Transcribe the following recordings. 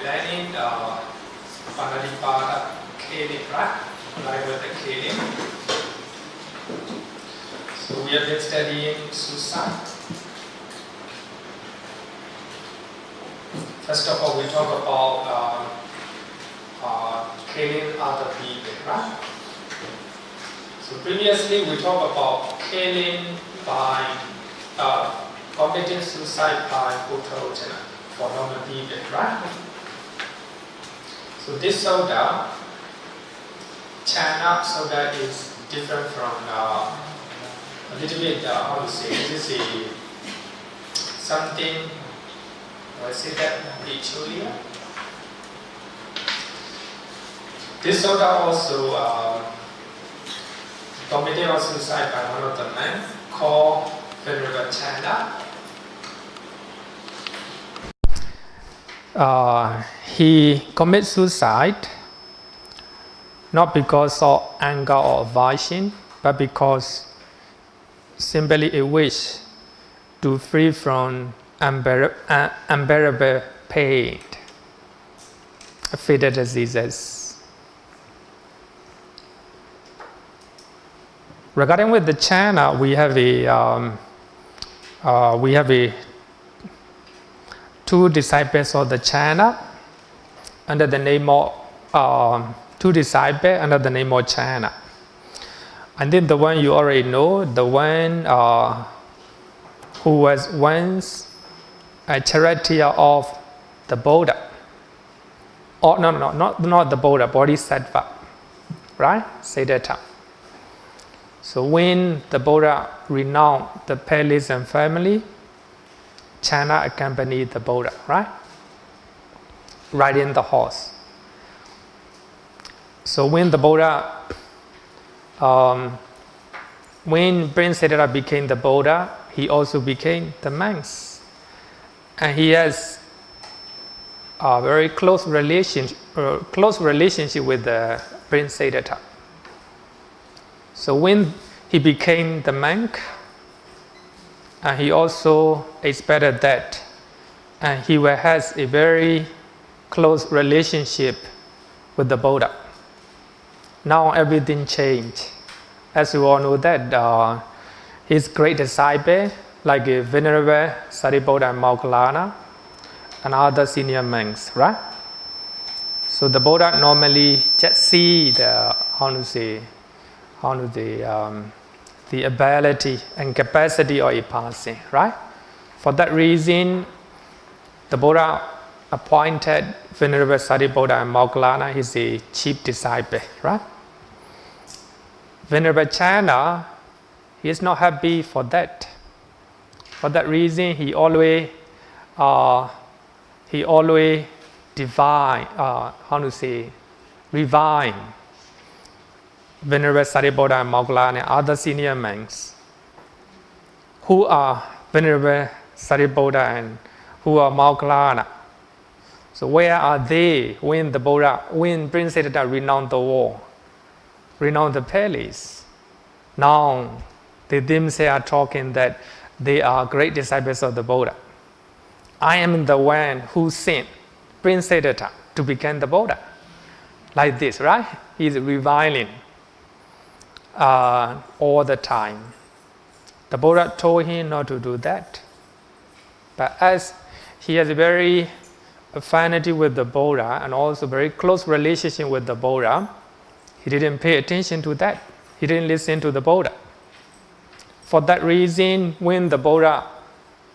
learning Panadipada killing, right? Like with the killing. So we have been studying suicide. First of all, we talk about killing other people, right? So previously we talked about killing by committing suicide by Buddhism for normal people, right? So this soda, China soda, is different from a little bit, how to say, this is something, I say that peculiar. This soda also committed suicide by one of the men called Venerable Chanda. He commits suicide not because of anger or aversion, but because simply a wish to free from unbearable pain, fatal diseases. Regarding with the China, we have two disciples of the China under the name of two disciples under the name of China. And then the one you already know, the one who was once a charioteer of the Buddha. Oh no, not the Buddha, Bodhisattva, right? Siddhartha. So when the Buddha renounced the palace and family, China accompanied the Buddha, right? Riding the horse. So when the Buddha, when Prince Siddhartha became the Buddha, he also became the monks. And he has a very close relationship with the Prince Siddhartha. So when he became the monk, and he also expected that, and he has a very close relationship with the Buddha. Now everything changed. As you all know that his great disciple, like Venerable Sariputta and Moggallana, and other senior monks, right? So the Buddha normally just see the ability and capacity of a person, right? For that reason, the Buddha appointed Venerable Sariputta and Moggallana as a chief disciple, right? Venerable Chanda, he is not happy for that. For that reason, he always revive Venerable Sariputta and Moggallana and other senior monks. Who are Venerable Sariputta and who are Moggallana? So where are they when when Prince Siddhartha renounced the war, renounced the palace? Now they themselves are talking that they are great disciples of the Buddha. I am the one who sent Prince Siddhartha to become the Buddha. Like this, right? He is reviling all the time. The Buddha told him not to do that. But as he has a very affinity with the Buddha and also very close relationship with the Buddha, he didn't pay attention to that. He didn't listen to the Buddha. For that reason, when the Buddha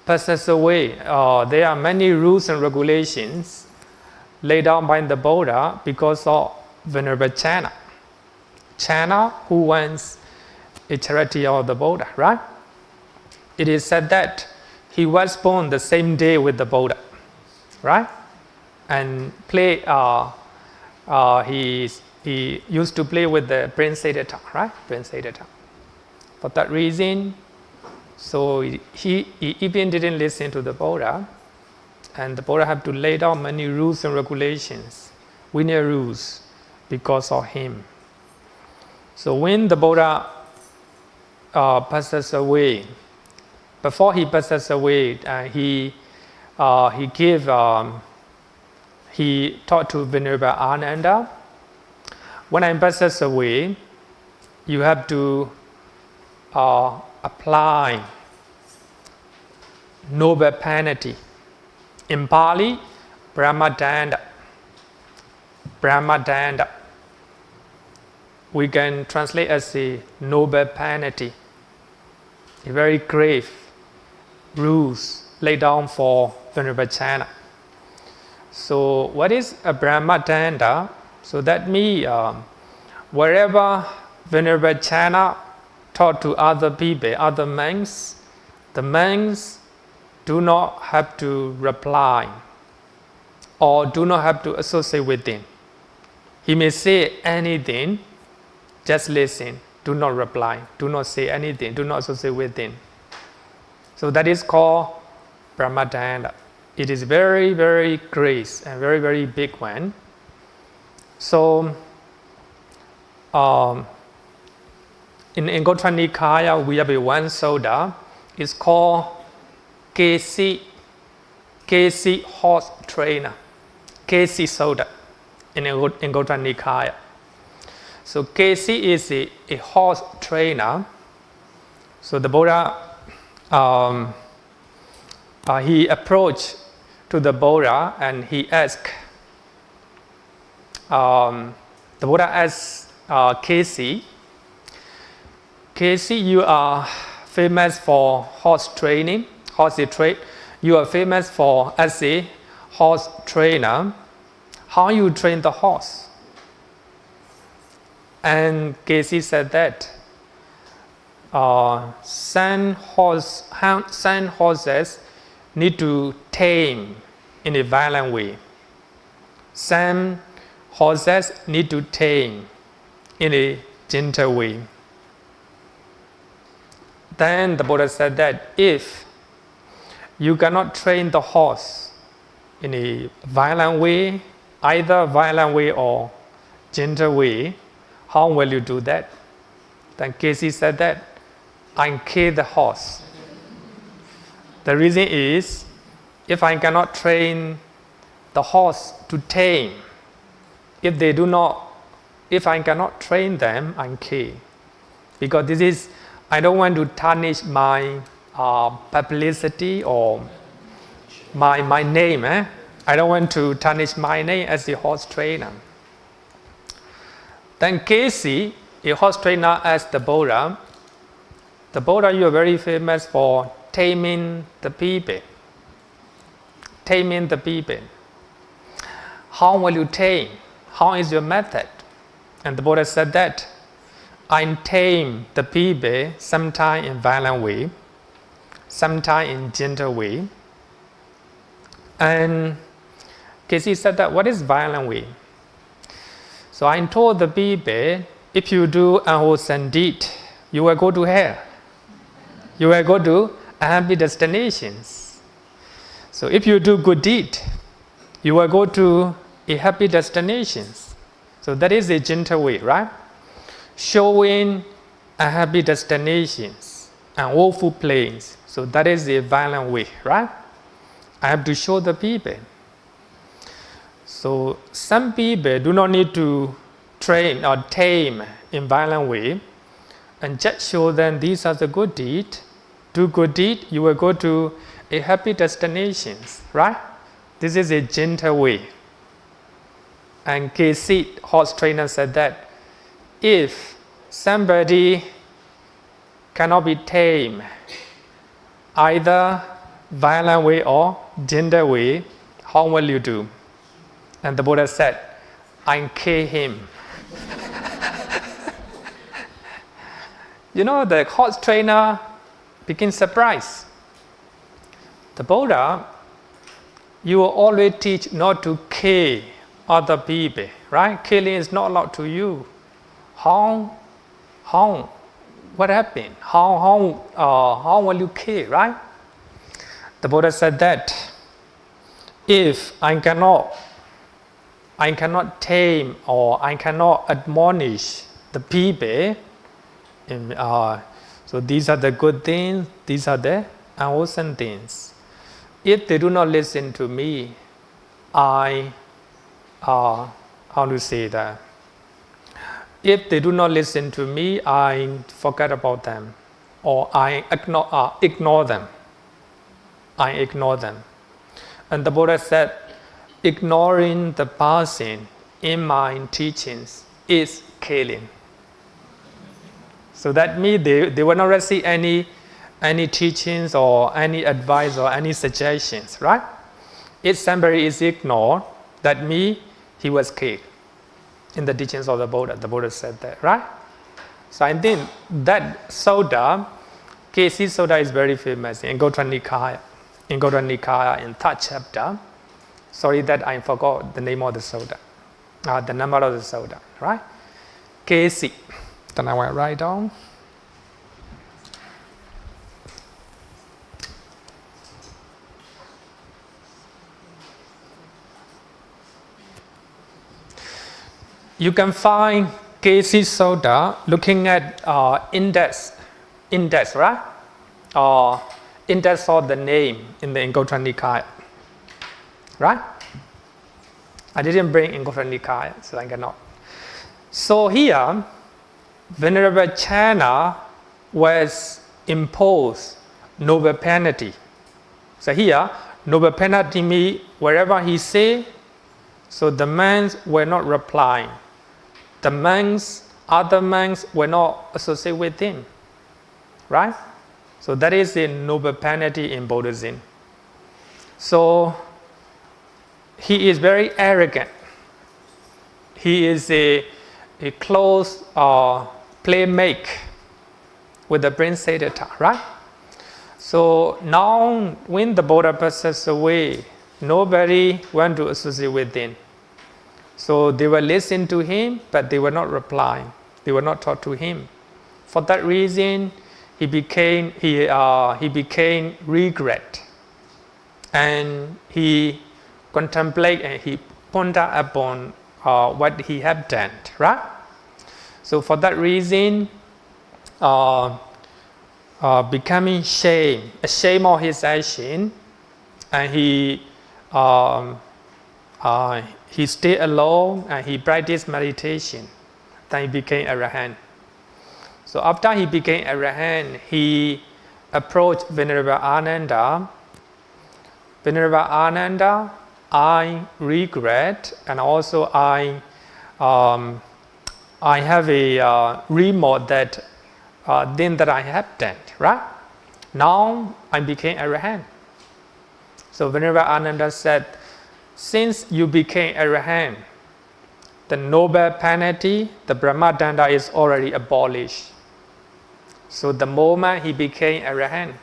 passes away, there are many rules and regulations laid down by the Buddha because of Venerable Chanda. Chanda, who was a charioteer of the Buddha, right? It is said that he was born the same day with the Buddha, right? And he used to play with the Prince Siddhartha, right? Prince Siddhartha. For that reason, so he even didn't listen to the Buddha, and the Buddha had to lay down many rules and regulations, linear rules, because of him. So when the Buddha passes away, before he passes away, he he taught to Venerable Ananda, when I passes away, you have to apply noble penalty. In Pali, Brahmadanda. Brahmadanda. We can translate as a noble penalty. A very grave rules laid down for Venerable Channa. So what is a Brahmadanda? So that means wherever Venerable Channa taught to other people, other monks, the monks do not have to reply or do not have to associate with him. He may say anything, just listen, do not reply, do not say anything, do not associate with him. So that is called Brahmadanda. It is very, very great and very, very big one. So in Anguttara Nikaya, we have a one soda. It's called Kesi horse trainer. Kesi soda in Anguttara Nikaya. So Kesi is a horse trainer. So the Buddha, he approached to the Buddha and he asked, the Buddha asked Kesi, you are famous for horse training, horse trade. You are famous for as a horse trainer. How you train the horse? And Kesi said that some horses need to tame in a violent way. Some horses need to tame in a gentle way. Then the Buddha said that if you cannot train the horse in a violent way, either violent way or gentle way, how will you do that? Then Kesi said that I kill the horse. The reason is, if I cannot train the horse to tame, if I cannot train them, I kill. Because this is, I don't want to tarnish my publicity or my name. I don't want to tarnish my name as a horse trainer. Then Kesi, a horse trainer, asked the Buddha, you are very famous for taming the people. Taming the people. How will you tame? How is your method? And the Buddha said that I tame the people sometimes in violent way, sometimes in gentle way. And Kesi said that what is violent way? So I told the people, if you do unwholesome deed, you will go to hell. You will go to unhappy destinations. So if you do good deed, you will go to a happy destinations. So that is a gentle way, right? Showing unhappy destinations and woeful places. So that is a violent way, right? I have to show the people. So some people do not need to train or tame in violent way, and just show them these are the good deed. Do good deed, you will go to a happy destinations, right? This is a gentle way. And Kesi, horse trainer, said that if somebody cannot be tamed, either violent way or gentle way, how will you do? And the Buddha said, I kill him. The horse trainer became surprised. The Buddha, you will always teach not to kill other people, right? Killing is not allowed to you. How? What happened? How will you kill, right? The Buddha said that if I cannot tame or I cannot admonish the people, so these are the good things, these are the unwholesome things. If they do not listen to me, I how to say that? If they do not listen to me, I forget about them, or I ignore them. I ignore them. And the Buddha said, ignoring the person in my teachings is killing. So that means they will not receive any teachings or any advice or any suggestions, right? If somebody is ignored, that means he was killed. In the teachings of the Buddha said that, right? So I think that Sutta, KC Sutta is very famous in Gotra Nikaya. In Gotra Nikaya, in third chapter. Sorry that I forgot the name of the Sutta. The number of the Sutta, right? KC. Then I will write down. You can find KC Sutta looking at index, right? Index of the name in the Anguttara Nikaya, right? I didn't bring Anguttara Nikaya, so I cannot. So here, Venerable Channa was imposed noble penalty. So here, noble penalty means wherever he say, so the monks were not replying. The monks, other monks were not associated with him, right? So that is a noble penalty in Buddhism. So he is very arrogant. He is a close playmate with the Prince Siddhartha, right? So now when the Buddha passes away, nobody went to associate with him. So they were listening to him, but they were not replying. They were not taught to him. For that reason, he became regret, and he contemplate and he ponder upon what he had done, right? So for that reason, becoming ashamed of his action, and he stayed alone and he practiced meditation. Then he became Arahant. So after he became Arahant, he approached Venerable Ananda. Venerable Ananda, I regret, and also I have a remorse that thing that I have done, right? Now I became Arahant. So Venerable Ananda said, since you became Arahant, the noble penalty, the Brahmadanda, is already abolished. So the moment he became Arahant,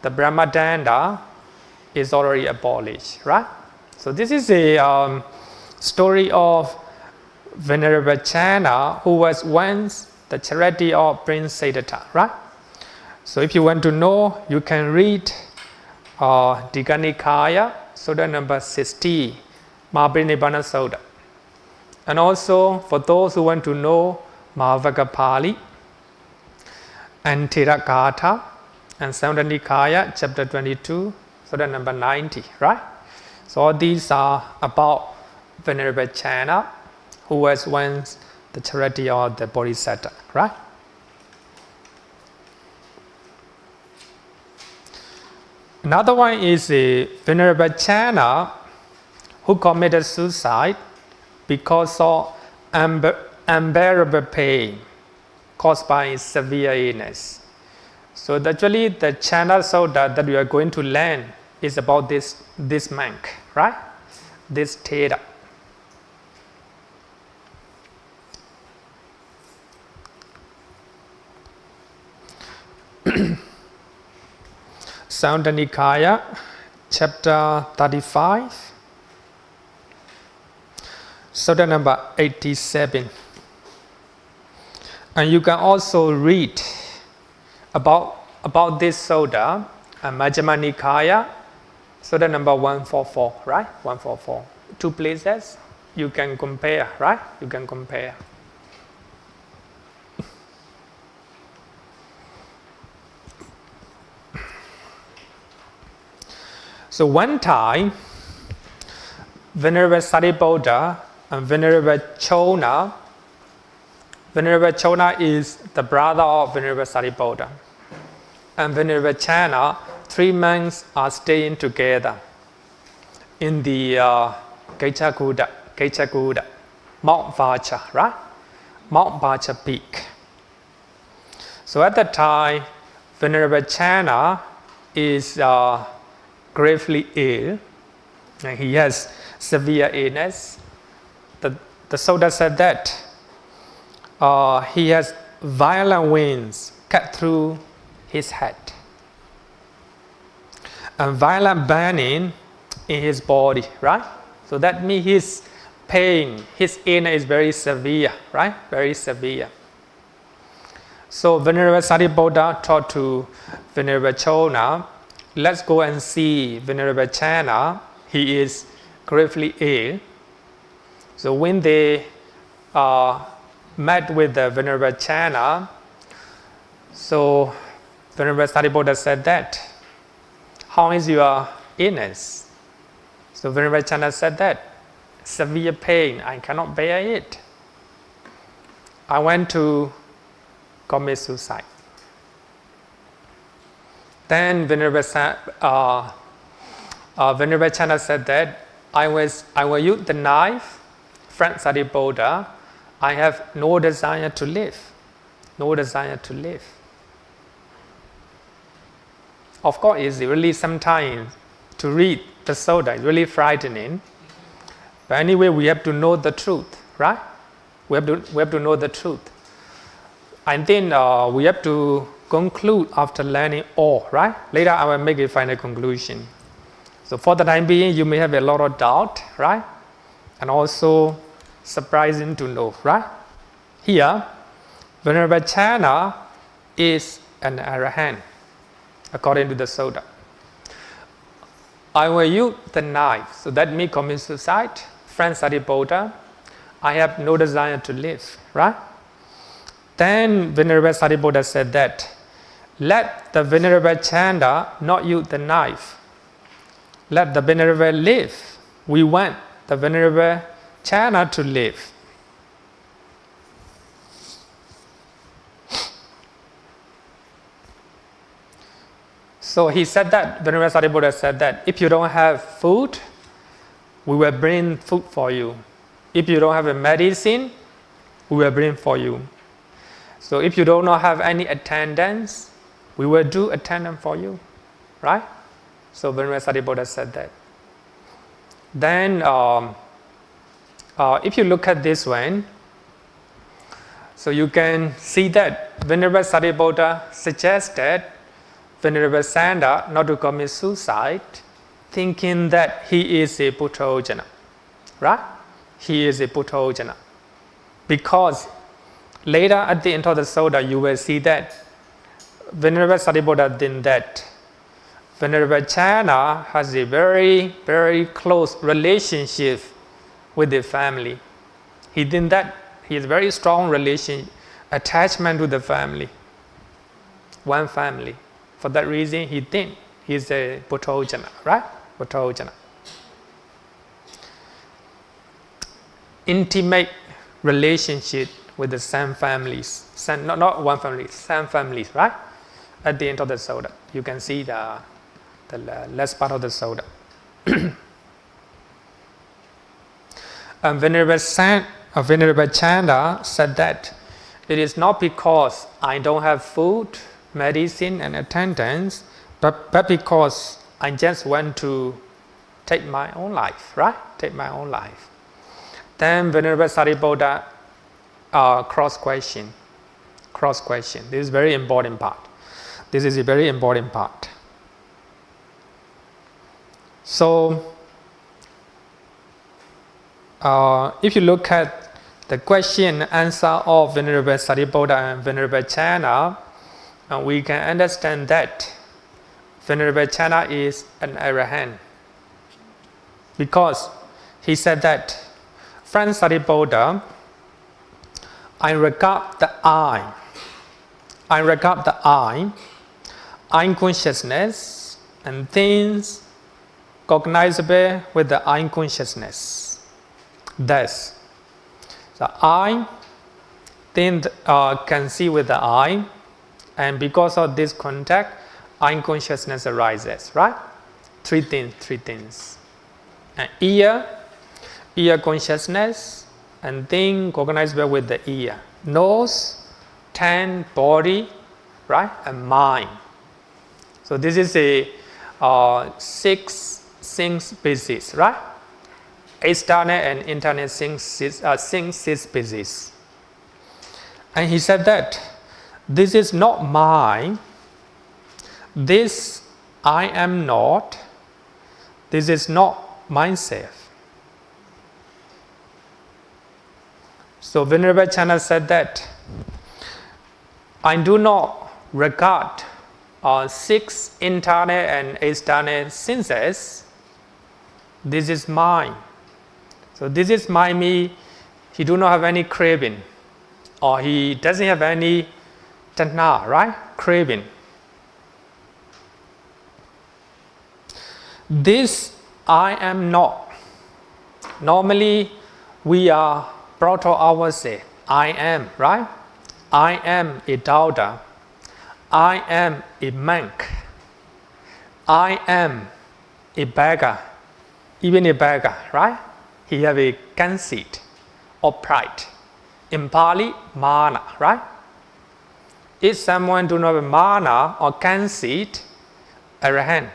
the Brahmadanda is already abolished, right? So this is a story of Venerable Channa, who was once the charity of Prince Siddhartha, right? So if you want to know, you can read Digha Nikaya, Sutta number 60, Mahaparinibbana Sutta. And also, for those who want to know Mahavagga Pali and Theragatha and Samyutta Nikaya, chapter 22, Sutta number 90, right? So all these are about Venerable Channa, who was once the charity of the Bodhisattva, right? Another one is a Venerable Channa who committed suicide because of unbearable pain caused by severe illness. So actually the Channa Sutta that we are going to learn is about this monk, right? This Thera. Samyutta Nikaya, chapter 35, Sutta number 87. And you can also read about this Sutta, Majjhima Nikaya, Sutta number 144, right? 144. Two places you can compare, right? You can compare. So one time, Venerable Sariputta and Venerable Chona. Venerable Chona is the brother of Venerable Sariputta. And Venerable Chana, 3 months are staying together in the Cakkapala, Mount Vacha, right? Mount Vacha peak. So at that time, Venerable Chana is gravely ill, and he has severe illness. The Sutta said that he has violent winds cut through his head and violent burning in his body, right? So that means his pain, his illness is very severe, right? Very severe. So Venerable Sariputta taught to Venerable Chona, let's go and see Venerable Chana. He is gravely ill. So when they met with the Venerable Chana, so Venerable Sariputta said that, how is your illness? So Venerable Chana said that, severe pain, I cannot bear it. I went to commit suicide. Then Venerable Chana said that, I will use the knife, friend Sariputta, I have no desire to live. No desire to live. Of course, it's really sometimes to read the Sutta, it's really frightening. But anyway, we have to know the truth, right? We have to know the truth. And then we have to conclude after learning all, right? Later I will make a final conclusion. So for the time being, you may have a lot of doubt, right? And also surprising to know, right? Here, Venerable Chana is an arahant, according to the Sutta. I will use the knife, so that means commit suicide. Friend Sariputta, I have no desire to live, right? Then Venerable Sariputta said that, let the Venerable Chana not use the knife. Let the Venerable live. We want the Venerable Chana to live. So he said that, Venerable Sariputta said that, if you don't have food, we will bring food for you. If you don't have a medicine, we will bring for you. So if you do not have any attendance, we will do attendance for you, right? So Venerable Sariputta said that. Then, if you look at this one, so you can see that Venerable Sariputta suggested Venerable Sanda not to commit suicide, thinking that he is a Puthojana, right? He is a Puthojana. Because later at the end of the Sutta, you will see that Venerable Sariputta did that. Venerable Chana has a very, very close relationship with the family. He did that. He has very strong attachment to the family. One family. For that reason, he thinks he is a Puthojana, right? Puthojana. Intimate relationship with the same families. Not one family, same families, right? At the end of the Sutta, you can see the last part of the Sutta. Venerable Chanda said that it is not because I don't have food, medicine, and attendance, but because I just want to take my own life, right? Take my own life. Then Venerable Sariputta cross question. This is very important part. This is a very important part. So, if you look at the question and answer of Venerable Sariputta and Venerable Chana, we can understand that Venerable Chana is an arahant. Because he said that, friend Sariputta, I regard the I, eye consciousness and things cognizable with the I consciousness. Thus, the I can see with the eye, and because of this contact, I consciousness arises, right? Three things. And ear consciousness, and thing cognizable with the ear. Nose, tongue, body, right? And mind. So this is a 6 things basis, right? External and internal things basis. And he said that this is not mine, this I am not, this is not myself. So Venerable Channa said that I do not regard 6 internal and external senses. This is mine. So this is my me. He do not have any craving, or he doesn't have any tanha, right? Craving. This I am not. Normally we are proud of ourselves. I am, right? I am a doubter. I am a monk. I am a beggar. Even a beggar, right? He have a conceit or pride. In Pali, mana, right? If someone do not have mana or conceit, arahant,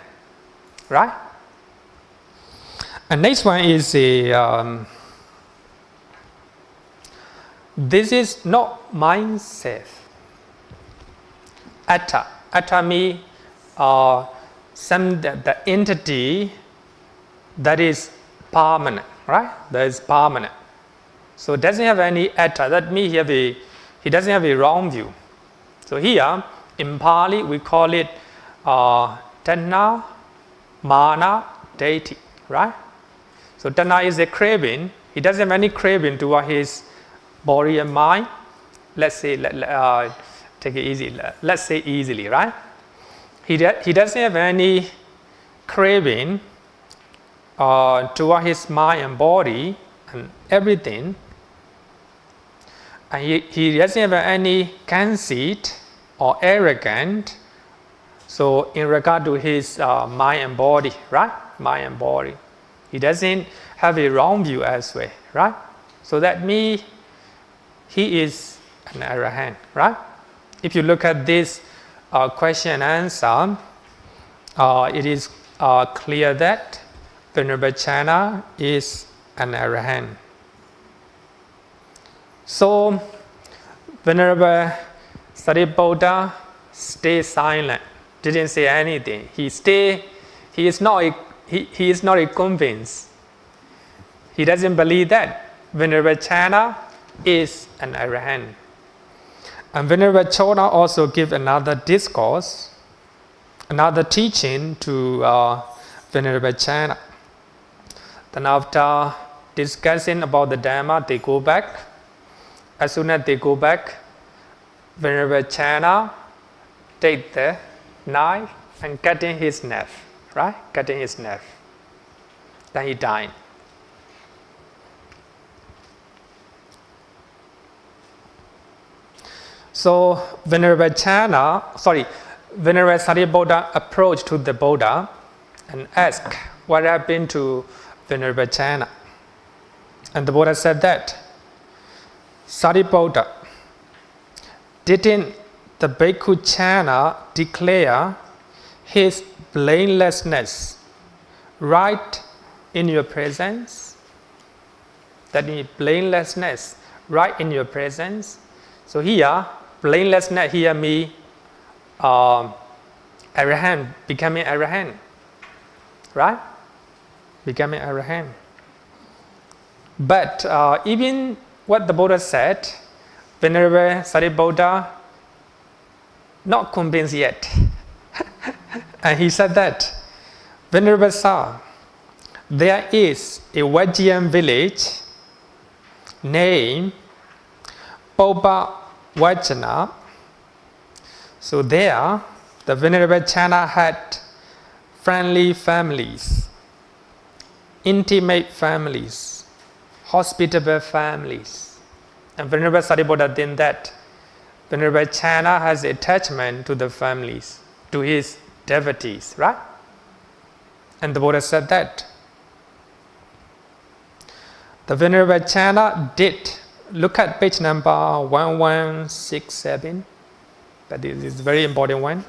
right? And next one is a this is not myself. Atta. Atta means the entity that is permanent, right? That is permanent. So it doesn't have any atta. That means he doesn't have a wrong view. So here in Pali we call it tanha, mana, deity, right? So tanha is a craving. He doesn't have any craving toward his body and mind. Let's say, take it easy. Let's say easily, right? He doesn't have any craving toward his mind and body and everything. And he doesn't have any conceit or arrogant. So in regard to his mind and body, right? Mind and body. He doesn't have a wrong view as well, right? So that means he is an arahant, right? If you look at this question and answer, it is clear that Venerable Channa is an arahant. So Venerable Sariputta stayed silent, didn't say anything. He is not convinced. He doesn't believe that Venerable Channa is an arahant. And Venerable Chona also give another discourse, another teaching to Venerable Channa. Then after discussing about the Dhamma, they go back. As soon as they go back, Venerable Channa take the knife and cutting his neck, right? Cutting his neck. Then he died. So Venerable Sariputta approached to the Buddha and asked what happened to Venerable Channa. And the Buddha said that, Sariputta, didn't the Bhikkhu Channa declare his blamelessness right in your presence? That means blamelessness right in your presence. So here, blamelessness here means arahant, becoming arahant, right? Becoming arahant. But even what the Buddha said, Venerable Sariputta not convinced yet. And he said that, Venerable Sir, there is a Vajjian village named Paupa Vajjana. So there, the Venerable Channa had friendly families. intimate families, hospitable families. And Venerable Sariputta did that. Venerable Channa has attachment to the families, to his devotees, right? And the Buddha said that. The Venerable Channa did. Look at page number 1167. That is a very important one.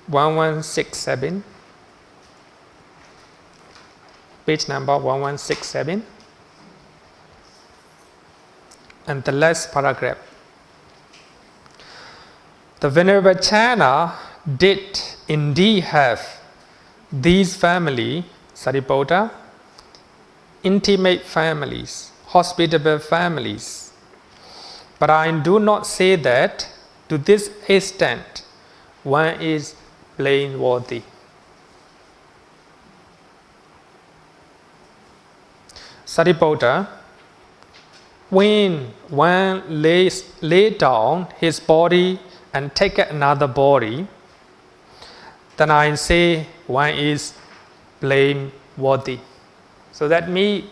1167. Page number 1167. And the last paragraph. The Venerable Channa did indeed have these family, Sariputta, intimate families, hospitable families. But I do not say that to this extent one is blameworthy. Sariputta, when one lay down his body and take another body, then I say one is blameworthy. So that means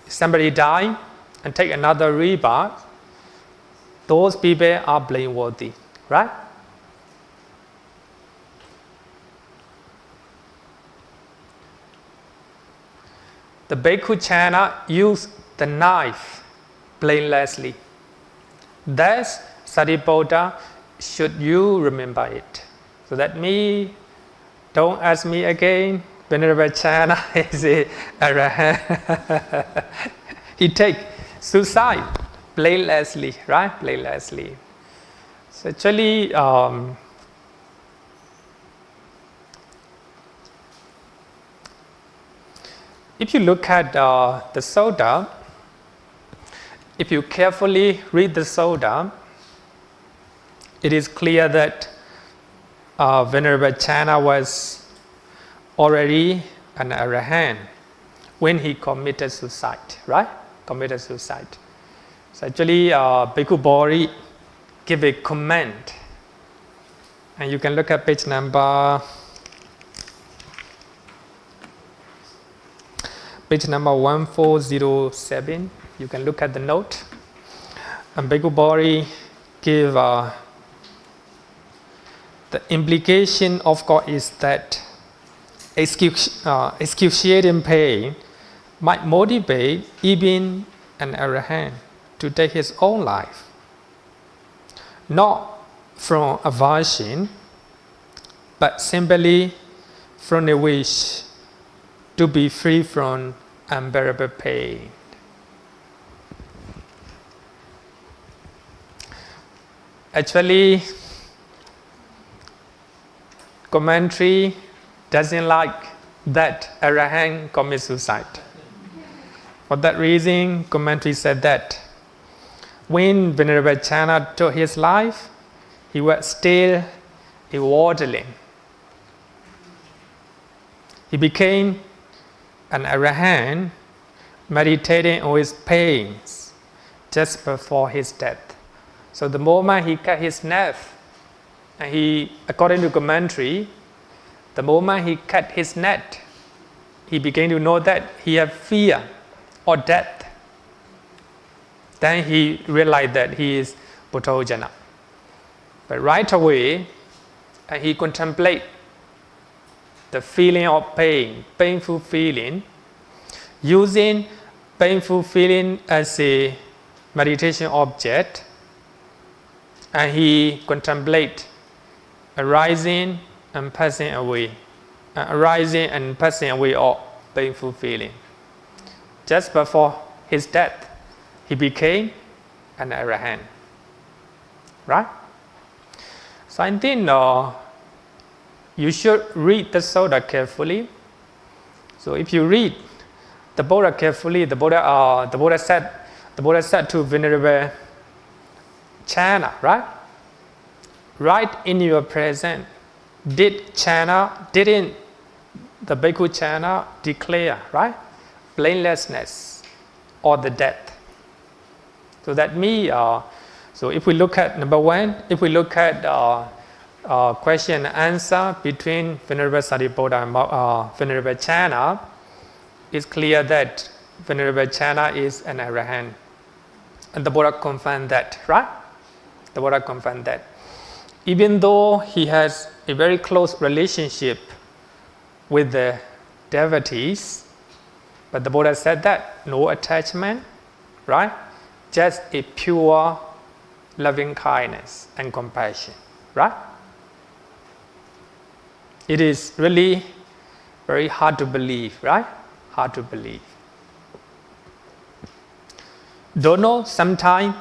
somebody die and take another rebirth, those people are blameworthy, right? The Bhikkhu Channa used the knife blamelessly. Thus, Sariputta, should you remember it? So that means, don't ask me again. Venerable Channa is a arahant. He take suicide blamelessly, right? Blamelessly. So actually, if you look at the Sutta, if you carefully read the Sutta, it is clear that Venerable Channa was already an arahant when he committed suicide, right? Committed suicide. So actually, Bhikkhu Bodhi give a comment, and you can look at page number 1407. You can look at the note. And Bhikkhu Bodhi give the implication of God is that excruciating pain might motivate even an arahant to take his own life, not from aversion, but simply from a wish to be free from unbearable pain. Actually, commentary doesn't like that arahant commits suicide. For that reason, commentary said that when Venerable Channa took his life, he was still a worldling. He became an arahant, meditating on his pains just before his death. So the moment he cut his knife, and he, according to commentary, the moment he cut his neck, he began to know that he had fear or death. Then he realized that he is Buddhojana. But right away, he contemplated the feeling of pain, painful feeling, using painful feeling as a meditation object, and he contemplated arising and passing away, arising and passing away of painful feeling. Just before his death, he became an arahant. Right? So I think you should read the Sutta carefully. So if you read the Buddha carefully, the Buddha said to Venerable Channa, right? Right in your present, didn't the Bhikkhu Channa declare, right, blamelessness or the death? So that means, so if we look at number one, if we look at question and answer between Venerable Sariputta and Venerable Channa, it's clear that Venerable Chana is an arahant. And the Buddha confirmed that, right? The Buddha confirmed that. Even though he has a very close relationship with the devotees, but the Buddha said that no attachment, right? Just a pure loving kindness and compassion, right? It is really very hard to believe, right? Hard to believe. Don't know, sometimes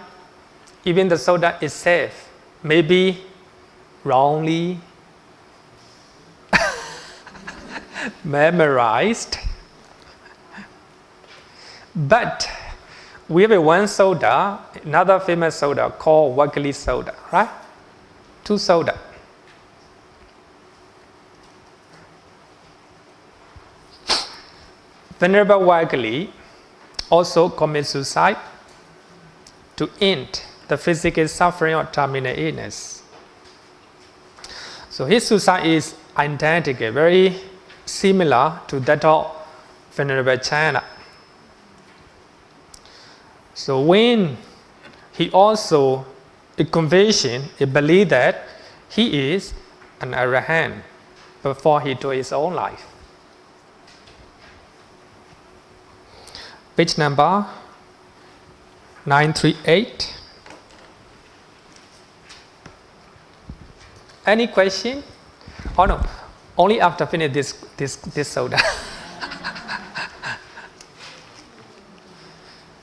even the Sutta itself may be wrongly memorized. But we have one Sutta, another famous Sutta called Vakali Sutta, right? Two Sutta. Venerable Vakali also commits suicide to end the physical suffering of terminal illness. So his suicide is identical, very similar to that of Venerable Chana. So when he also a conviction, a belief that he is an arahant before he took his own life. Page number 938. Any question? Oh no, only after finish this soda.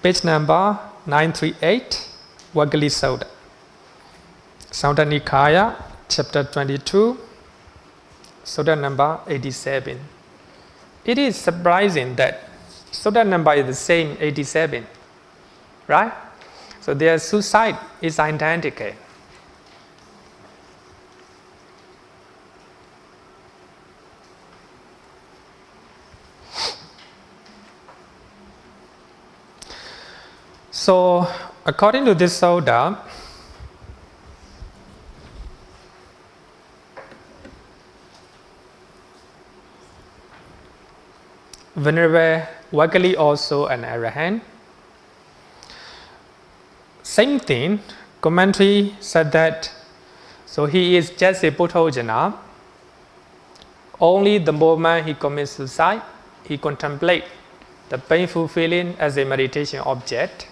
Page number 938, Vakali Sutta. Sutta Nikaya, chapter 22, Sutta number 87. It is surprising that Sutta number is the same, 87, right? So their suicide is identical. So according to this Sutta, Venerable Vakali also an arahant. Same thing, commentary said that, so he is just a Puthojana. Only the moment he commits suicide, he contemplates the painful feeling as a meditation object.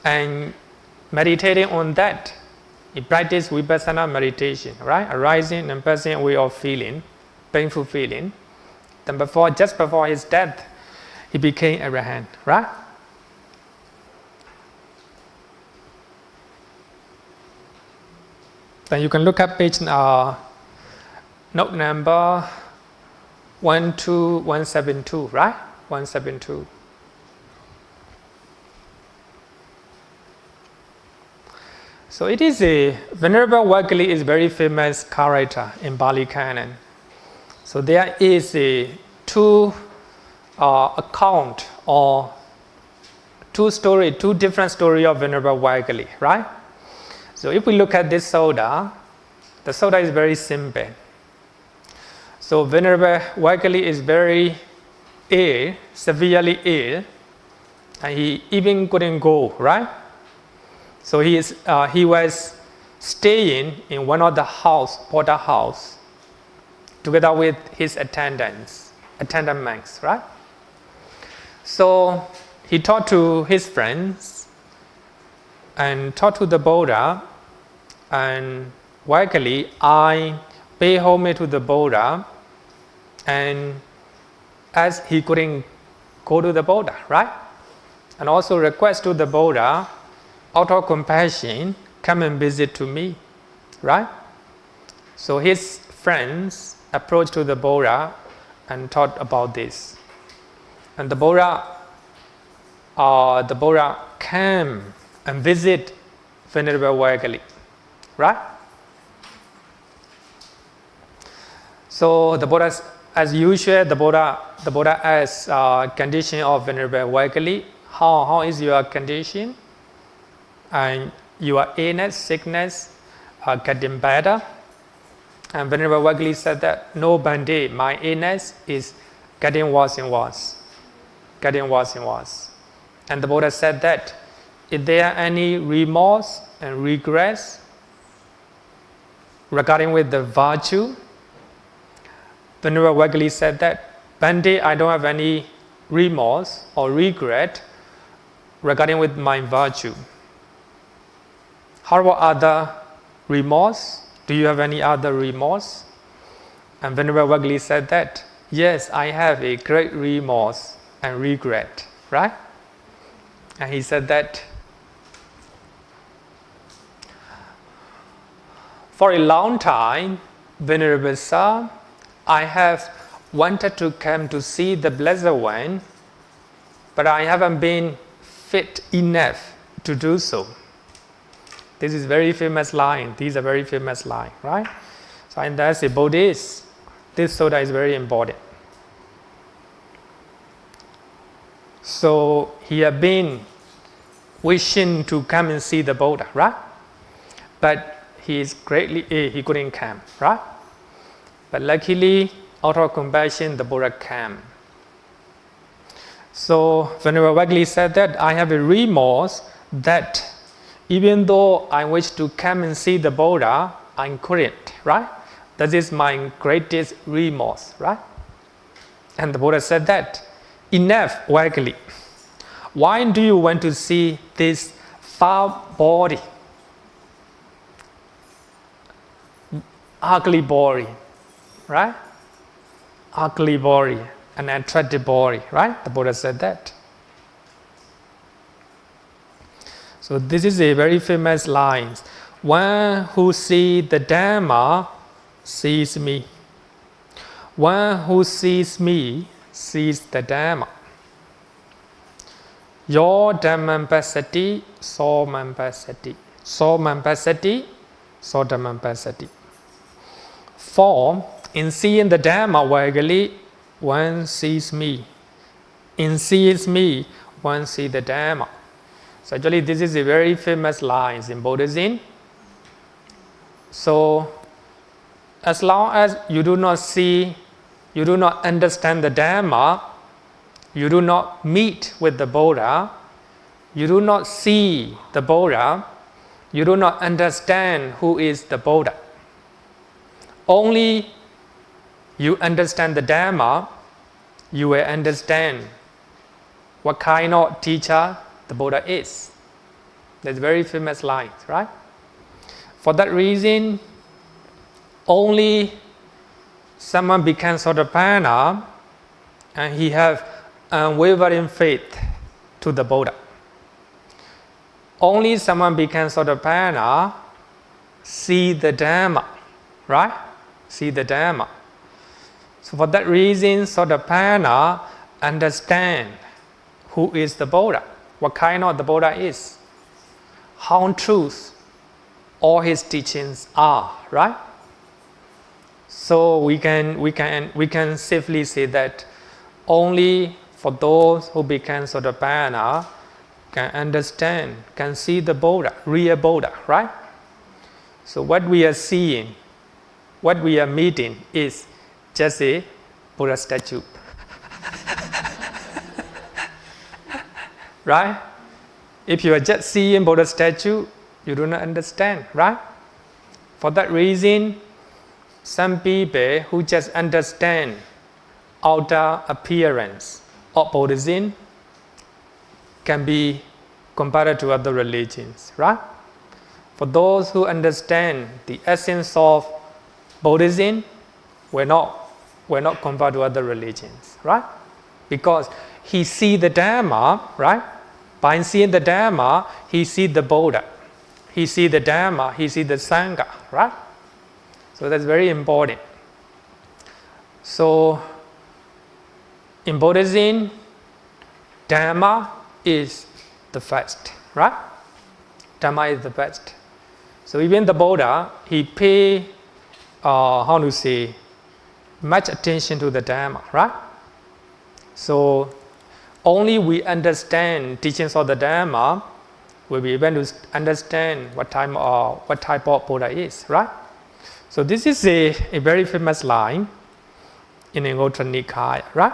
And meditating on that, he practiced vipassana meditation, right? Arising and passing away of feeling, painful feeling. Then just before his death, he became arahant, right? Then you can look at page note number 12172, right? 172. So it is Venerable Vakali is very famous character in Pali Canon. So there is two account or two different story of Venerable Vakali, right? So if we look at this Sutta, the Sutta is very simple. So Venerable Vakali is very ill, severely ill, and he even couldn't go, right? So he was staying in one of the porter house, together with his attendant monks, right? So he talked to his friends and talked to the Buddha, and Vakali, I pay homage to the Buddha, and as he couldn't go to the Buddha, right? And also request to the Buddha, out of compassion, come and visit to me, right? So his friends approached to the Buddha and taught about this. And the Buddha came and visit Venerable Vakali, right? So the Buddha, as usual, the Buddha asked condition of Venerable Vakali, how is your condition? And your illness, sickness are getting better. And Venerable Vakali said that, no Bhante, my illness is getting worse and worse, getting worse and worse. And the Buddha said that, is there any remorse and regrets regarding with the virtue? Venerable Wegley said that, Bhante, I don't have any remorse or regret regarding with my virtue. How about other remorse? Do you have any other remorse? And Venerable Wegley said that, yes, I have a great remorse and regret, right? And he said that, for a long time, Venerable Sir, I have wanted to come to see the Blessed One, but I haven't been fit enough to do so. This is very famous line. These are very famous line, right? So, and as a Buddhist, this sutta is very important. So he had been wishing to come and see the Buddha, right? But he is greatly ill, he couldn't come, right? But luckily, out of compassion, the Buddha came. So Venerable Wegley said that I have a remorse that even though I wish to come and see the Buddha, I couldn't, right? That is my greatest remorse, right? And the Buddha said that, enough, Wegley. Why do you want to see this foul body? Ugly body, right? Ugly body, an attractive body, right? The Buddha said that. So this is a very famous line. One who sees the Dhamma sees me. One who sees me sees the Dhamma. Yo Dhammam Passati, So Man Passati. So Man Passati, So Dhammam Passati. For in seeing the Dhamma Wegley, one sees me. In seeing me, one sees the Dhamma. So actually this is a very famous line in Buddhism. So as long as you do not see, you do not understand the Dhamma, you do not meet with the Buddha, you do not see the Buddha, you do not understand who is the Buddha. Only you understand the Dhamma, you will understand what kind of teacher the Buddha is. That's very famous line, right? For that reason, only someone becomes Sotapanna and he have unwavering faith to the Buddha. Only someone becomes Sotapanna see the Dhamma, right? See the Dhamma. So for that reason, Sotapanna understand who is the Buddha, what kind of the Buddha is, how truth all his teachings are, right? So we can safely say that only for those who become Sotapanna can understand, can see the Buddha, real Buddha, right? So what we are seeing, what we are meeting is just a Buddha statue. Right? If you are just seeing Buddha statue, you do not understand, right? For that reason, some people who just understand outer appearance of Buddhism can be compared to other religions, right? For those who understand the essence of Buddhism, we're not compared to other religions, right? Because he see the Dhamma, right? By seeing the Dhamma, he see the Buddha. He see the Dhamma, he see the Sangha, right? So that's very important. So in Buddhism, Dhamma is the first, right? Dhamma is the best. So even the Buddha, he pay, much attention to the Dhamma, right? So only we understand teachings of the Dhamma, we'll be able to understand what type of Buddha is, right? So this is a very famous line in Anguttara Nikaya, right?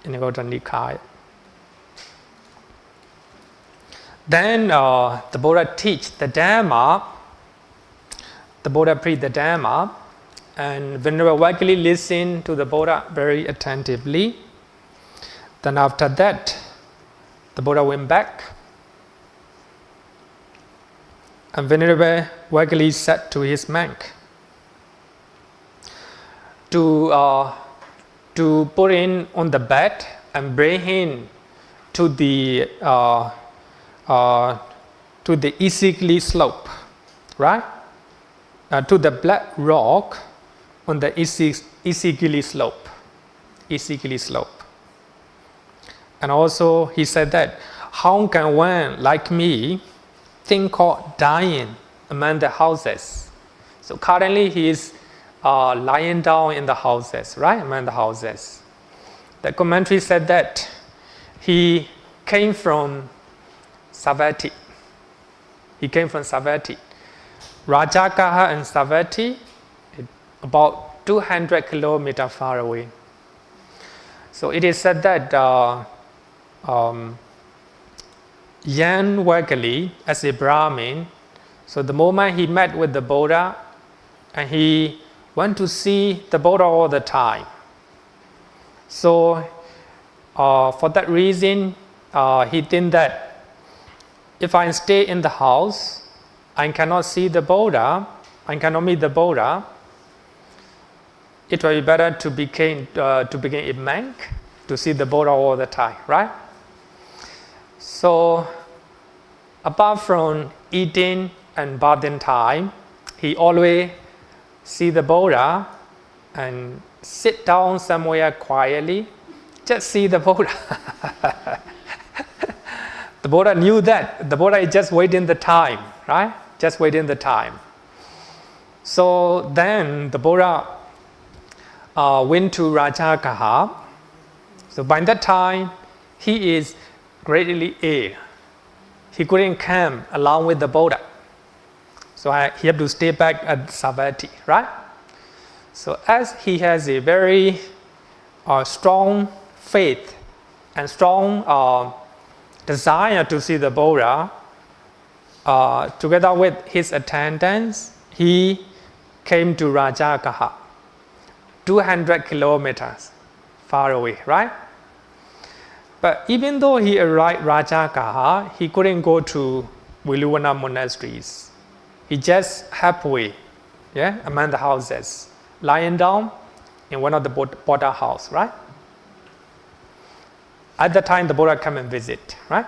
in the Golden Nikaya. Then the Buddha teach the Dhamma. The Buddha preached the Dhamma, and Venerable Vaikuli listened to the Buddha very attentively. Then after that, the Buddha went back, and Venerable Vaikuli said to his monk to put him on the bed and bring him to the easterly slope, right? To the black rock on the easterly slope. And also he said that, how can one like me think of dying among the houses? So currently he is lying down in the houses, right? Among the houses. The commentary said that he came from Savatthi. Rajagaha and Savatthi, about 200 kilometers far away. So it is said that Yan Vaikuli, as a Brahmin, so the moment he met with the Buddha, and he went to see the Buddha all the time. So for that reason, he think that if I stay in the house, I cannot see the Buddha, I cannot meet the Buddha, it will be better to become a monk, to see the Buddha all the time, right? So apart from eating and bathing time, he always see the Buddha and sit down somewhere quietly, just see the Buddha. The Buddha knew that. The Buddha is just waiting the time, right? Just waiting the time. So then the Buddha went to Rajagaha. So by that time, he is greatly ill. He couldn't come along with the Buddha. So he had to stay back at Savatthi, right? So as he has a very strong faith and strong desire to see the Buddha, together with his attendants, he came to Rajagaha, 200 kilometers far away, right? But even though he arrived Rajagaha, he couldn't go to Viluvana monasteries. He just halfway, among the houses, lying down in one of the Buddha house, right? At the time, the Buddha come and visit, right?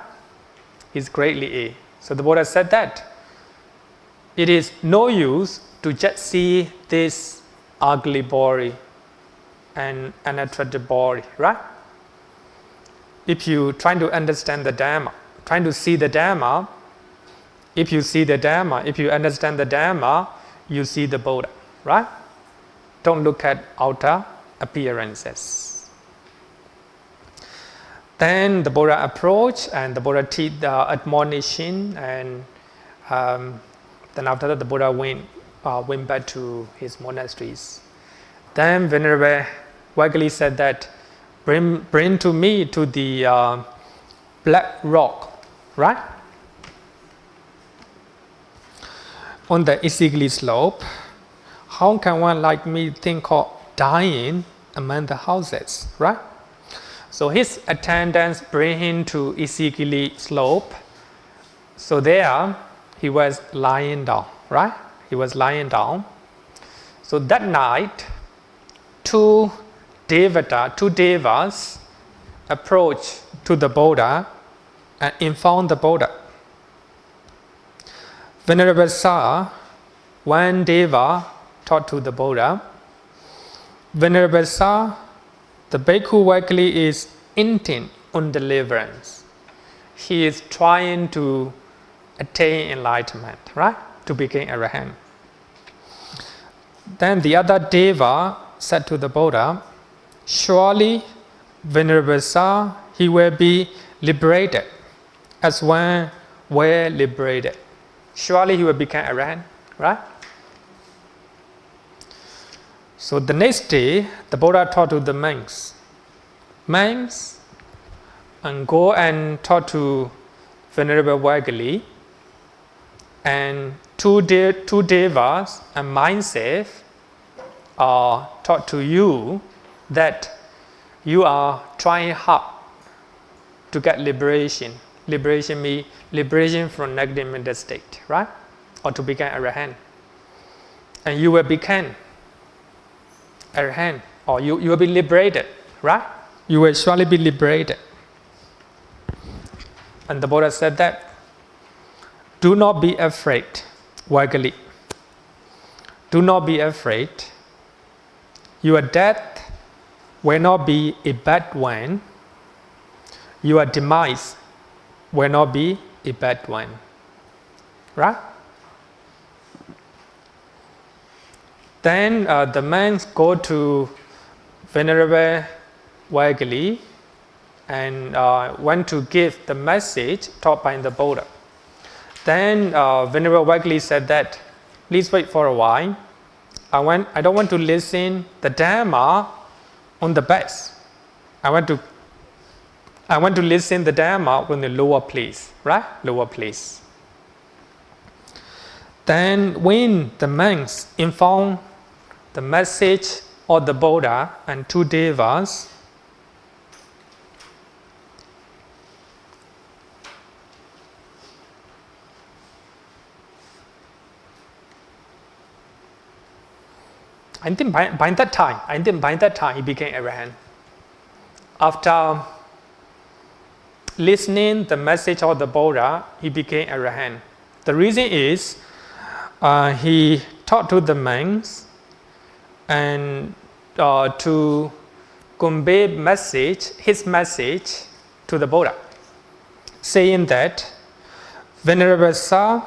He's greatly ill. So the Buddha said that it is no use to just see this ugly body and unattractive body, right? If you try to understand the Dhamma, trying to see the Dhamma, if you see the Dhamma, if you understand the Dhamma, you see the Buddha, right? Don't look at outer appearances. Then the Buddha approached and the Buddha teach the admonition, and then after that the Buddha went back to his monasteries. Then Venerable Vaikuli said that bring to me to the black rock, right? On the easterly slope. How can one like me think of dying among the houses, right? So his attendants bring him to easterly slope. So there he was lying down, right? He was lying down. So that night, two devas approached to the Buddha and informed the Buddha. Venerable Sir, one deva taught to the Buddha, Venerable Sir, the Bhikkhu Vaikuli is intent on deliverance. He is trying to attain enlightenment, right? To become Arahant. Then the other deva said to the Buddha, surely, Venerable Sir, he will be liberated as one were liberated. Surely he will become Arahant, right? So the next day, the Buddha taught to the monks, monks and go and talk to Venerable Vagali, and two devas and myself taught to you that you are trying hard to get liberation. Liberation means liberation from negative mental state, right? Or to become Arahant. And you will become Arahant, or you will be liberated, right? You will surely be liberated. And the Buddha said that, do not be afraid, Vagali. Do not be afraid. Your death will not be a bad one. Your demise will not be a bad one. Right? Then the monks go to Venerable Vagali and went to give the message taught by the Buddha. Then Venerable Vagali said that, please wait for a while. I don't want to listen the Dhamma on the best. I want to listen the Dhamma on the lower place, right? Lower place. Then when the monks informed the message of the Buddha and two devas, I think by that time he became Arahant. After listening the message of the Buddha, he became Arahant. The reason is he taught to the monks and to convey his message to the Buddha, saying that, Venerable Sir,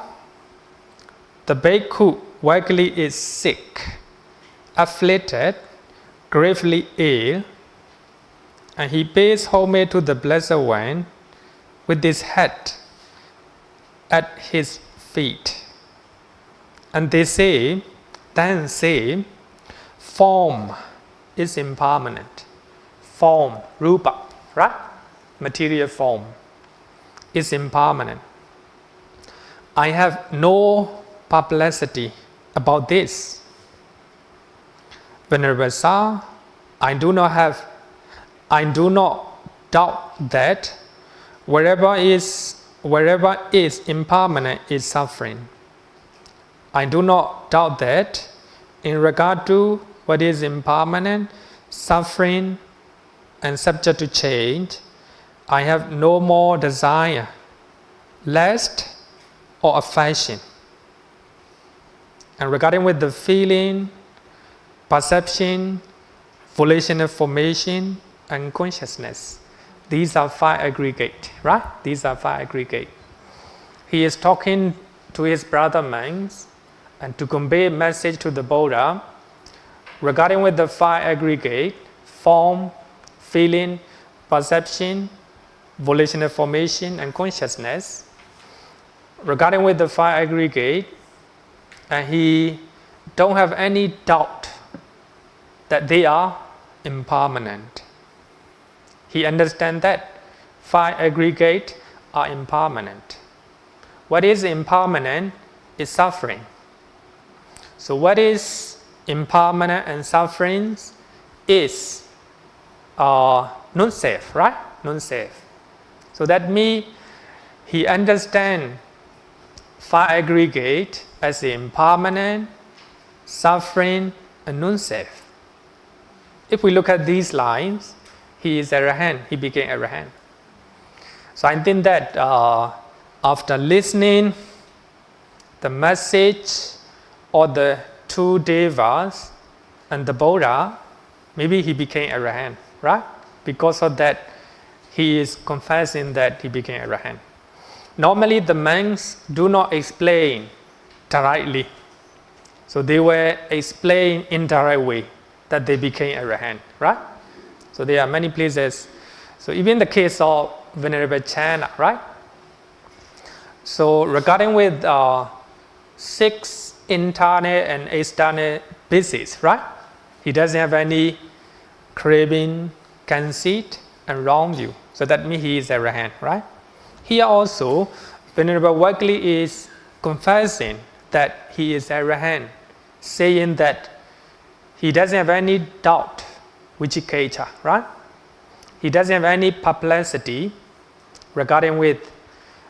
the Bhikkhu Vagali is sick, afflicted, gravely ill, and he pays homage to the Blessed One with his head at his feet. And then say, form is impermanent. Form, rupa, right? Material form is impermanent. I have no perplexity about this. Venerable Sir, I do not doubt that wherever is impermanent is suffering. I do not doubt that in regard to what is impermanent, suffering, and subject to change, I have no more desire, lust, or affection. And regarding with the feeling, perception, volitional formation, and consciousness, these are five aggregate, right? These are five aggregate. He is talking to his brother monks and to convey a message to the Buddha regarding with the five aggregate: form, feeling, perception, volitional formation, and consciousness. Regarding with the five aggregate, and he don't have any doubt that they are impermanent. He understands that five aggregate are impermanent. What is impermanent is suffering. So what is impermanent and suffering is non-self, right? Non-self. So that means he understands five aggregate as the impermanent, suffering, and non-self. If we look at these lines, he is Arahant, he became Arahant. So I think that after listening the message of the two devas and the Buddha, maybe he became Arahant, right? Because of that, he is confessing that he became Arahant. Normally the monks do not explain directly. So they will explain indirect way that they became Arahant, right? So there are many places. So even the case of Venerable Chana, right? So regarding with 6 internal and external bases, right? He doesn't have any craving, conceit, and wrong view. So that means he is Arahant, right? Here also, Venerable Vakali is confessing that he is Arahant, saying that he doesn't have any doubt, Vichiketa, right? He doesn't have any perplexity regarding with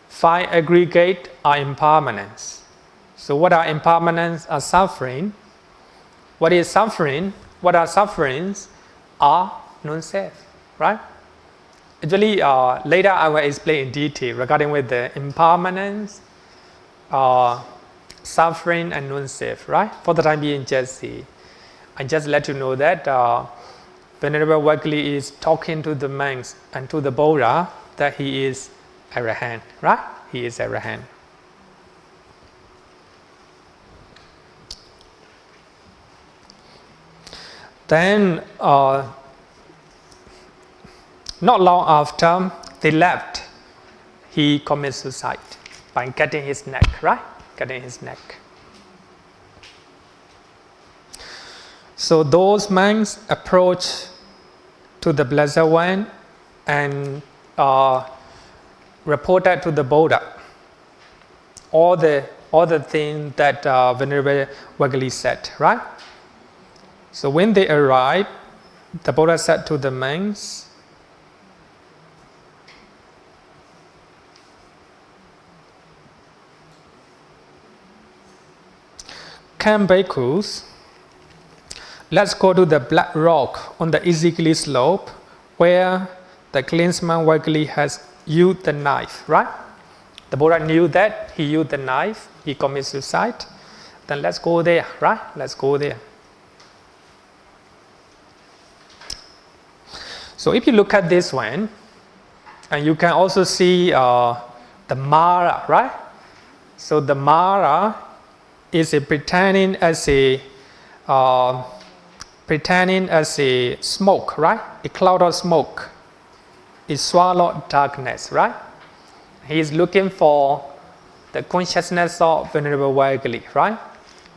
5 aggregate or impermanence. So what are impermanence or suffering? What is suffering? What are sufferings? Are non-self, right? Actually, later I will explain in detail regarding with the impermanence, suffering and non-self, right? For the time being, I just let you know that Venerable Vakali is talking to the monks and to the Buddha that he is Arahant, right? He is Arahant. Then, not long after they left, he commits suicide by cutting his neck, right? Cutting his neck. So those monks approach to the Blessed One and reported to the Buddha all the things that Venerable Vakali said, right? So when they arrived, the Buddha said to the monks, "Come, bhikkhus, let's go to the black rock on the Ezekiel slope where the Klinsman Vakali has used the knife," right? The Buddha knew that he used the knife, he committed suicide. Then let's go there, right? Let's go there. So if you look at this one, and you can also see the Mara, right? So the Mara is pretending as a smoke, right? A cloud of smoke. It swallowed darkness, right? He is looking for the consciousness of Venerable Vakali, right?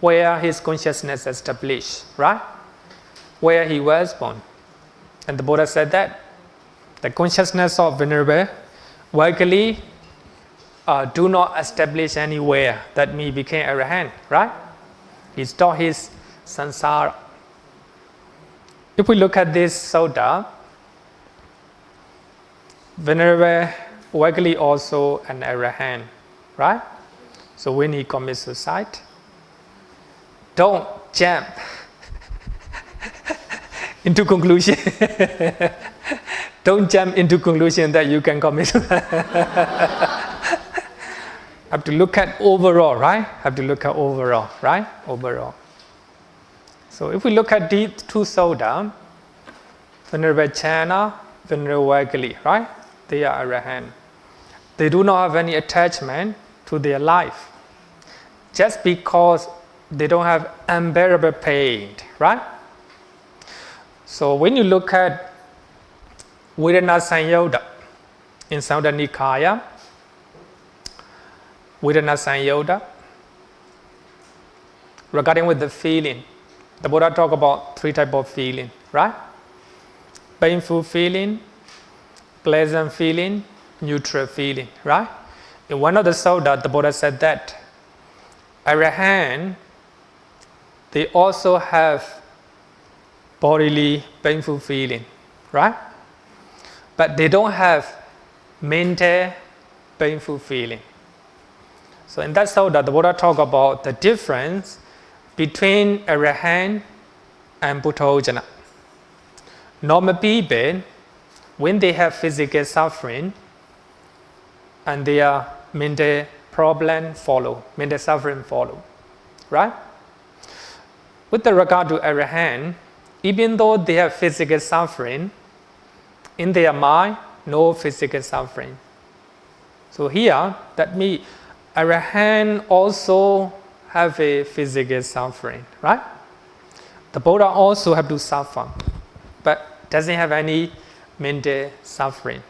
Where his consciousness established, right? Where he was born. And the Buddha said that the consciousness of Venerable Vakali do not establish anywhere. That means he became Arahant, right? He stopped his samsara. If we look at this sutta, Venerable Vakali also an Arahant, right? So when he commits suicide, don't jump into conclusion. Don't jump into conclusion that you can commit suicide. Have to look at overall, right? Have to look at overall, right? Overall. So if we look at these two sutta, Venerable Chana, Venerable Vakali, right? They are Arahant. They do not have any attachment to their life. Just because they don't have unbearable pain, right? So when you look at Vedana Sanyota in Samyutta Nikaya, Vedana Sanyota, regarding with the feeling, the Buddha talk about 3 types of feeling, right? Painful feeling, pleasant feeling, neutral feeling, right? In one of the sutta, the Buddha said that Arahant, they also have bodily painful feeling, right? But they don't have mental painful feeling. So in that sutta, the Buddha talk about the difference between Arahant and Buddhojana. Normal people, when they have physical suffering and their mental problem follow, mental suffering follow, right? With regard to Arahant, even though they have physical suffering, in their mind, no physical suffering. So here, that means Arahant also have a physical suffering, right? The Buddha also have to suffer, but doesn't have any mental suffering,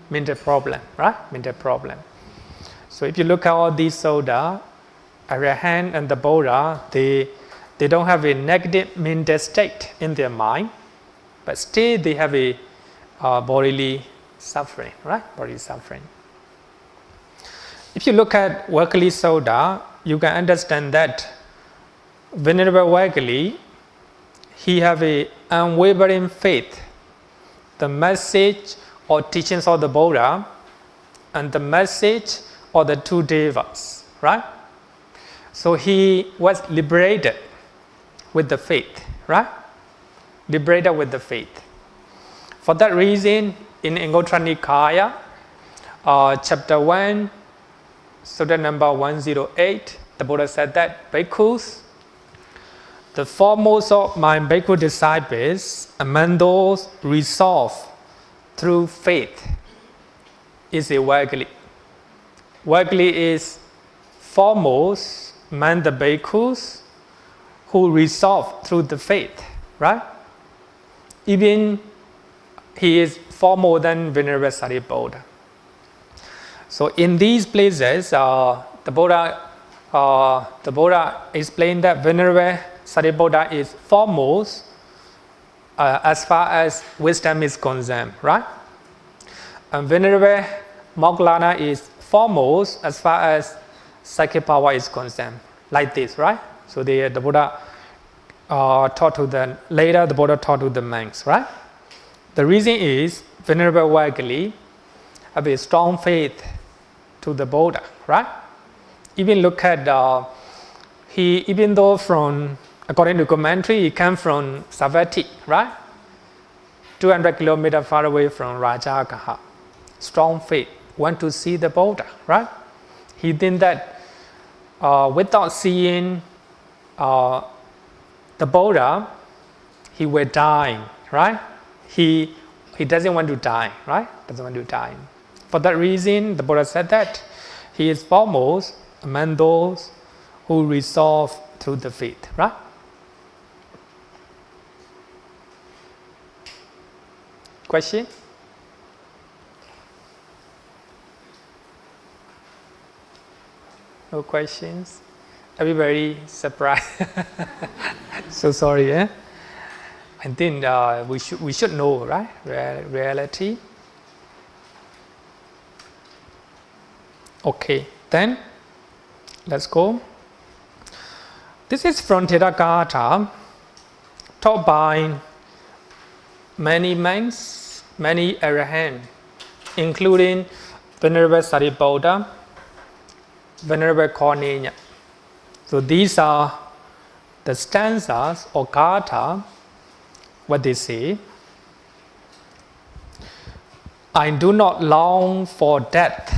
mental problem, right? Mental problem. So if you look at all these sutta, Arahant and the Buddha, they don't have a negative mental state in their mind, but still they have a bodily suffering, right? Bodily suffering. If you look at Vakali Sutta, you can understand that Venerable Vakali, he have a unwavering faith. The message or teachings of the Buddha and the message of the two devas, right? So he was liberated with the faith, right? Liberated with the faith. For that reason, in Anguttara Nikaya, chapter 1, sutta number 108, the Buddha said that, Bhikkhus, the foremost of my Bhikkhu disciples, among those resolved through faith, is a Vakali. Vakali is foremost among the Bhikkhus who resolve through the faith, right? Even he is far more than Venerable Sariputta. So in these places, the Buddha explained that Venerable Sariputta is foremost as far as wisdom is concerned, right? And Venerable Moggallana is foremost as far as psychic power is concerned, like this, right? So the Buddha taught to the Buddha taught to the monks, right? The reason is Venerable Vakali have a strong faith to the Buddha, right? Even look at even though according to commentary, he came from Savatthi, right? 200 kilometers far away from Rajagaha. Strong faith, want to see the Buddha, right? He did that without seeing the Buddha, he will die, right? He doesn't want to die, right? Doesn't want to die. For that reason, the Buddha said that he is foremost among those who resolve through the faith, right? Question? No questions? Everybody surprised? So sorry, eh? I think we should know, right? Reality. Okay, then let's go. This is from Theragatha, taught by many monks, many arahants, including Venerable Sariputta, Venerable Cornelius. So these are the stanzas or gatha, what they say. I do not long for death.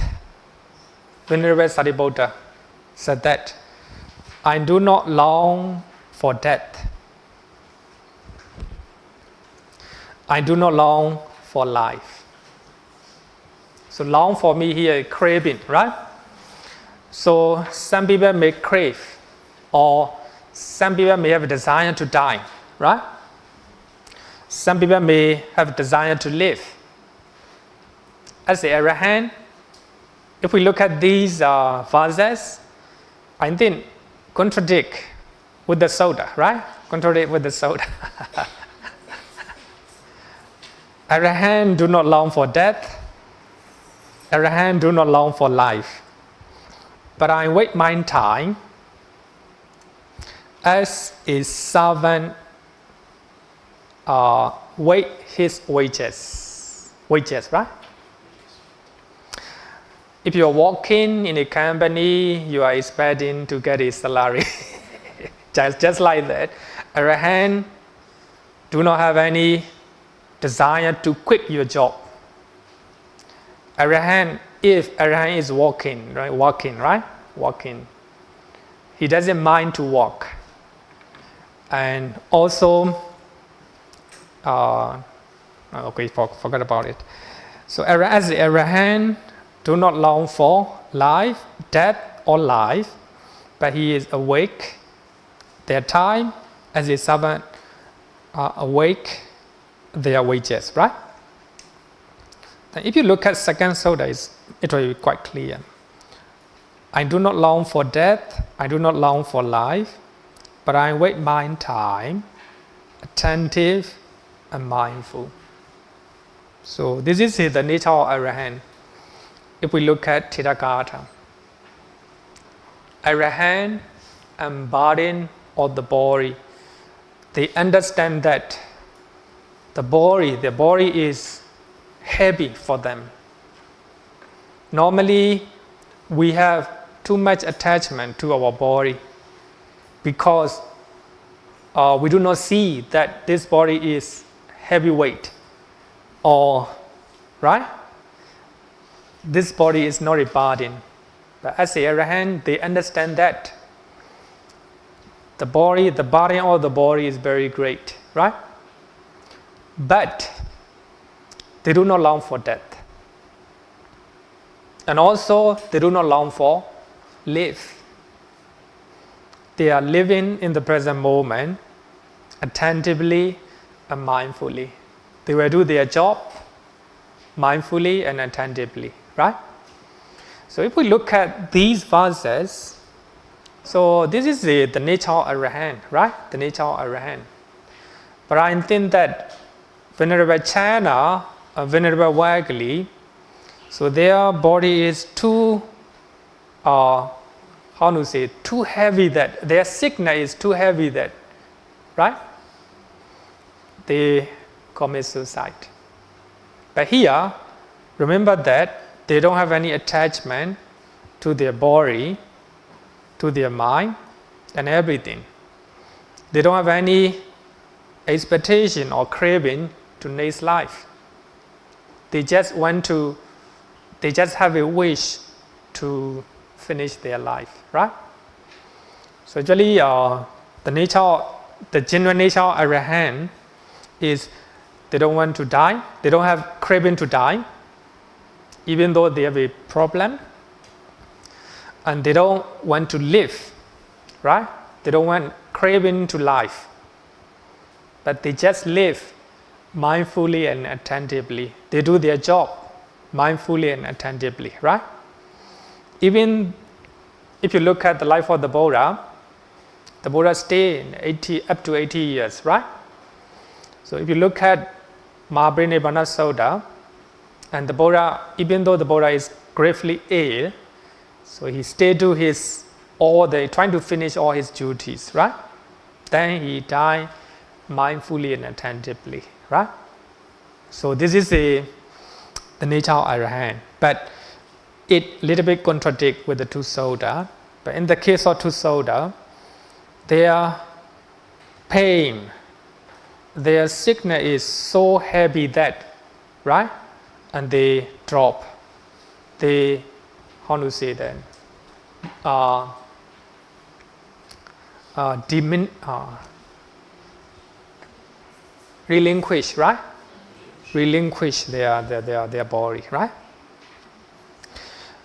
Venerable Sariputta said that. I do not long for death. I do not long for life. So long for me here, craving, right? So some people may crave, or some people may have a desire to die, right? Some people may have a desire to live. As the arahant, if we look at these verses, I think contradict with the Sutta, right? Contradict with the Sutta. Arahant do not long for death. Arahant do not long for life. But I wait my time as a servant wait his wages. Wages, right? If you are working in a company, you are expecting to get a salary. just like that. Arahant do not have any desire to quit your job. Arahant, if Arahant is walking, he doesn't mind to walk. And also, forgot about it. So as the Arahant do not long for life, death or life, but he is awake. Their time as a servant awake their wages, right? Then if you look at second Sutta, it will be quite clear. I do not long for death, I do not long for life, but I wait my time, attentive and mindful. So this is the nature of Arahant. If we look at Thetagatha, Arahant embodying of the body, they understand that the body is heavy for them. Normally, we have too much attachment to our body because we do not see that this body is heavyweight, or right? This body is not a burden. But as the Arahant, they understand that the burden of the body is very great, right? But they do not long for death. And also, they do not long for live. They are living in the present moment, attentively and mindfully. They will do their job mindfully and attentively, right? So if we look at these verses, so this is the nature of Arahant, right? The nature of Arahant. But I think that Venerable Channa and Venerable Wagli, so their body is too, too heavy, that their sickness is too heavy that, right? They commit suicide. But here, remember that they don't have any attachment to their body, to their mind, and everything. They don't have any expectation or craving to next life. They just have a wish to finish their life, right? So actually, the genuine nature of Arahant is they don't want to die. They don't have craving to die, even though they have a problem. And they don't want to live, right? They don't want craving to life. But they just live mindfully and attentively. They do their job mindfully and attentively, right? Even if you look at the life of the Buddha stayed up to 80 years, right? So if you look at Mahabharata Sutta, and the Buddha, even though the Buddha is gravely ill, so he stayed to trying to finish all his duties, right? Then he died mindfully and attentively, right? So this is the nature of Arahant. But it little bit contradicts with the two Sutta. But in the case of two Sutta, their pain, their sickness is so heavy that, right? And they drop. They, relinquish, right? Relinquish their body, right?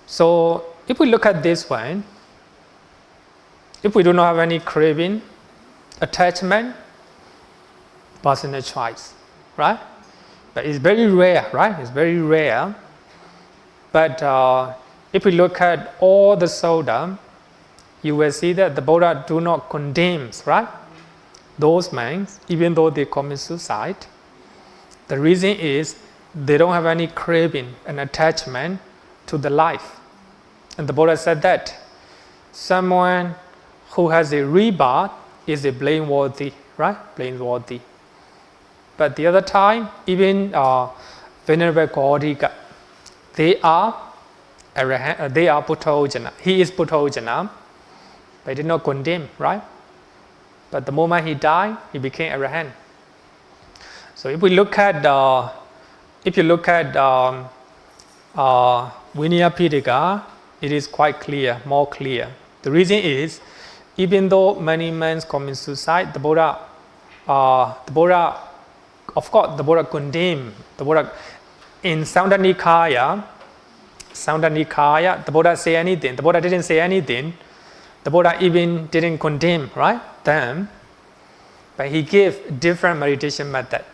So if we look at this one, if we do not have any craving, attachment, personal choice, right? But it's very rare, right? It's very rare. But if we look at all the Sutta, you will see that the Buddha do not condemn, right? Those men, even though they commit suicide. The reason is they don't have any craving and attachment to the life. And the Buddha said that someone who has a rebirth is a blameworthy, right? Blameworthy. But the other time, even Venerable Gautama, they are Puthojana. He is Puthojana, but he did not condemn, right? But the moment he died, he became Arahant. So if we look at Vinaya Pitaka, it is quite clear, more clear. The reason is, even though many men commit suicide, the Buddha condemned. The Buddha in Saundanikaya, the Buddha say anything. The Buddha didn't say anything. The Buddha even didn't condemn, right? Them, but he gave different meditation method.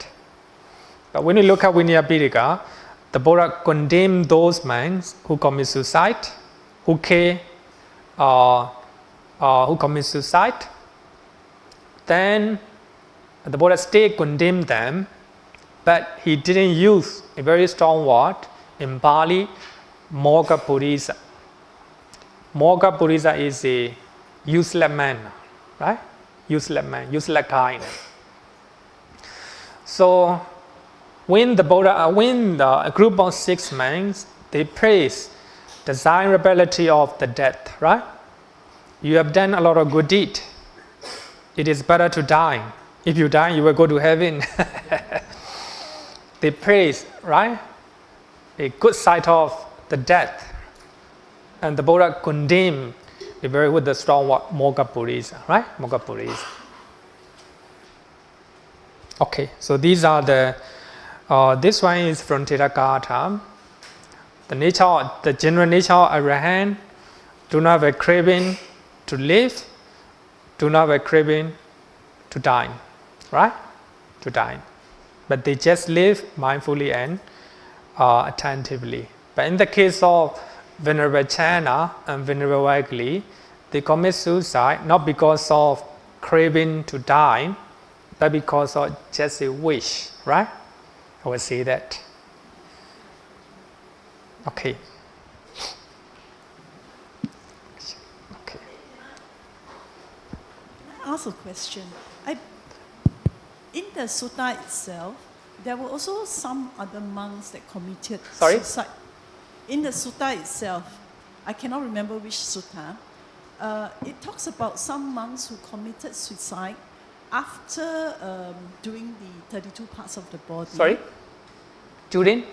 But when you look at Vinaya Pitaka, the Buddha condemned those men who commit suicide, who commit suicide. Then the Buddha still condemned them, but he didn't use a very strong word. In Pali, Mogha Purisa. Mogha Purisa is a useless man, right? Useless man, useless kind. So when a group of 6 monks, they praise the desirability of the death, right? You have done a lot of good deed. It is better to die. If you die, you will go to heaven. They praise, right? A good side of the death. And the Buddha condemned with the strong word, Mogha Purisa, right? Mogha Purisa. Okay, so these are the, this one is from Theragatha. The general nature of Arahant, do not have a craving to live, do not have a craving to die, right? To die. But they just live mindfully and attentively. But in the case of Venerable Channa and Venerable Vaigli, they commit suicide not because of craving to die, but because of just a wish, right? I will say that. Okay. Okay. Can I ask a question? In the sutta itself, there were also some other monks that committed suicide. In the sutta itself, I cannot remember which sutta, it talks about some monks who committed suicide after doing the 32 parts of the body. Sorry? Judin?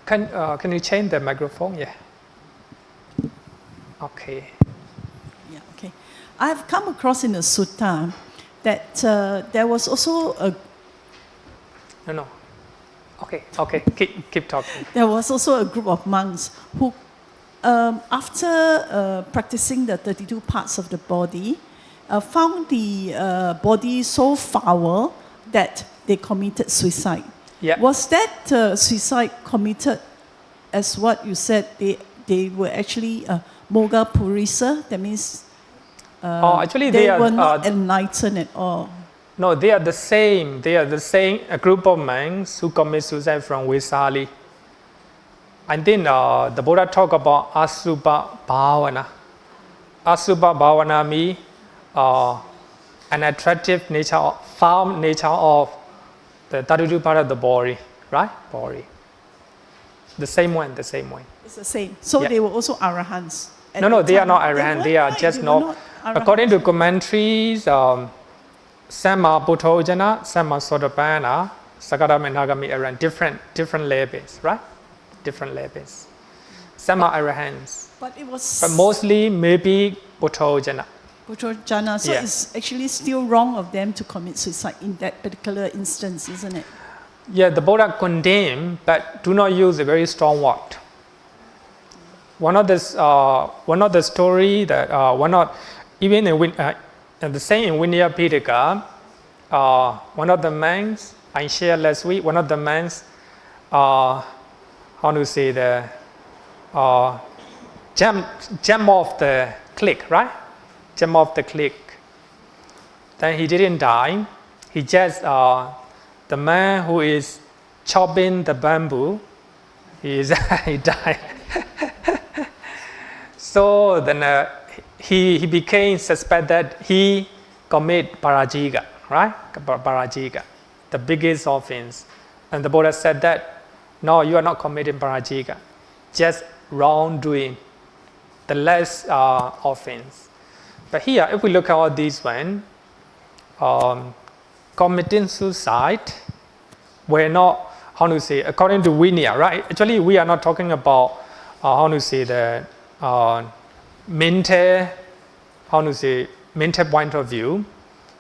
Can you change the microphone? Yeah. Okay. Yeah, okay. I have come across in a sutta that there was also a... No. Okay. Keep talking. There was also a group of monks who, after practicing the 32 parts of the body, found the body so foul that they committed suicide. Yeah. Was that suicide committed as what you said? They were actually Mogha Purisa. That means actually they were not enlightened at all. No, they are the same. They are the same. A group of monks who commit suicide from Vesali. And then the Buddha talk about Asubha Bhavana. Asubha Bhavana means an attractive nature, foul nature of the 32 part of the body, right? Body. The same one. It's the same. So yeah. They were also arahants. No, they are not arahant. They are just not. According to commentaries, Samma Buddhojana, Samma Sotapanna, Sakadama and Nagami arahant, different levels, right? Different levels. Samma arahants. But it was. But mostly maybe Buddhojana. Buddhojana. So it's actually still wrong of them to commit suicide in that particular instance, isn't it? Yeah, the Buddha condemned, but do not use a very strong word. One of the story that even in the same in Vinaya Pitaka, one of the monks I shared last week. One of the monks, how to say jump off the cliff, right? Jump off the cliff. Then he didn't die. He just the man who is chopping the bamboo, he died. So then he became suspect that he commit parajiga, right? Parajiga, the biggest offense. And the Buddha said that, no, you are not committing parajiga, just wrongdoing, the less offense. But here, if we look at all these one, committing suicide, we're not, how to say, according to Vinaya, right? Actually, we are not talking about, how to say, the mental point of view.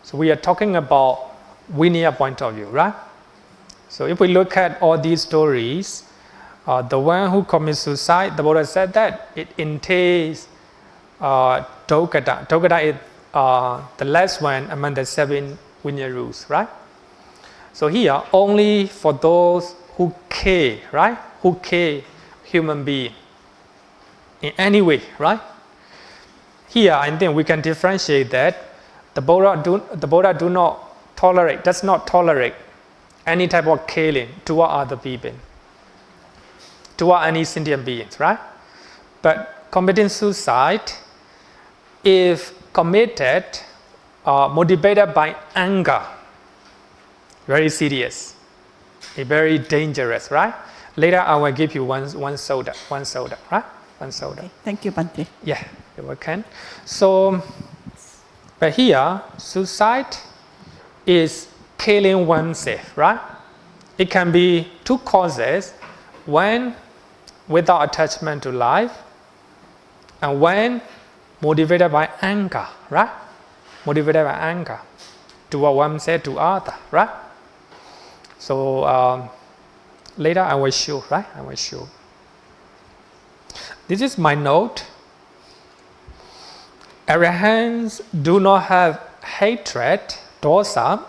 So we are talking about Vinaya point of view, right? So if we look at all these stories, the one who commits suicide, the Buddha said that it entails Dogata. Dogata is the last one among the 7 Vinaya rules, right? So here, only for those who care, right? Who care human being in any way, right? Here, I think we can differentiate that the Buddha does not tolerate any type of killing toward other people, toward any sentient beings, right? But committing suicide, if committed, motivated by anger, very serious, very dangerous, right? Later I will give you one soda, right? One soda. Okay. Thank you, Bhante. Yeah, you're welcome. So, but here, suicide is killing oneself, right? It can be two causes: one, without attachment to life, and one, motivated by anger, right? Motivated by anger toward oneself, to other, right? So later I will show, right? I will show. This is my note. Arahants do not have hatred, dosa,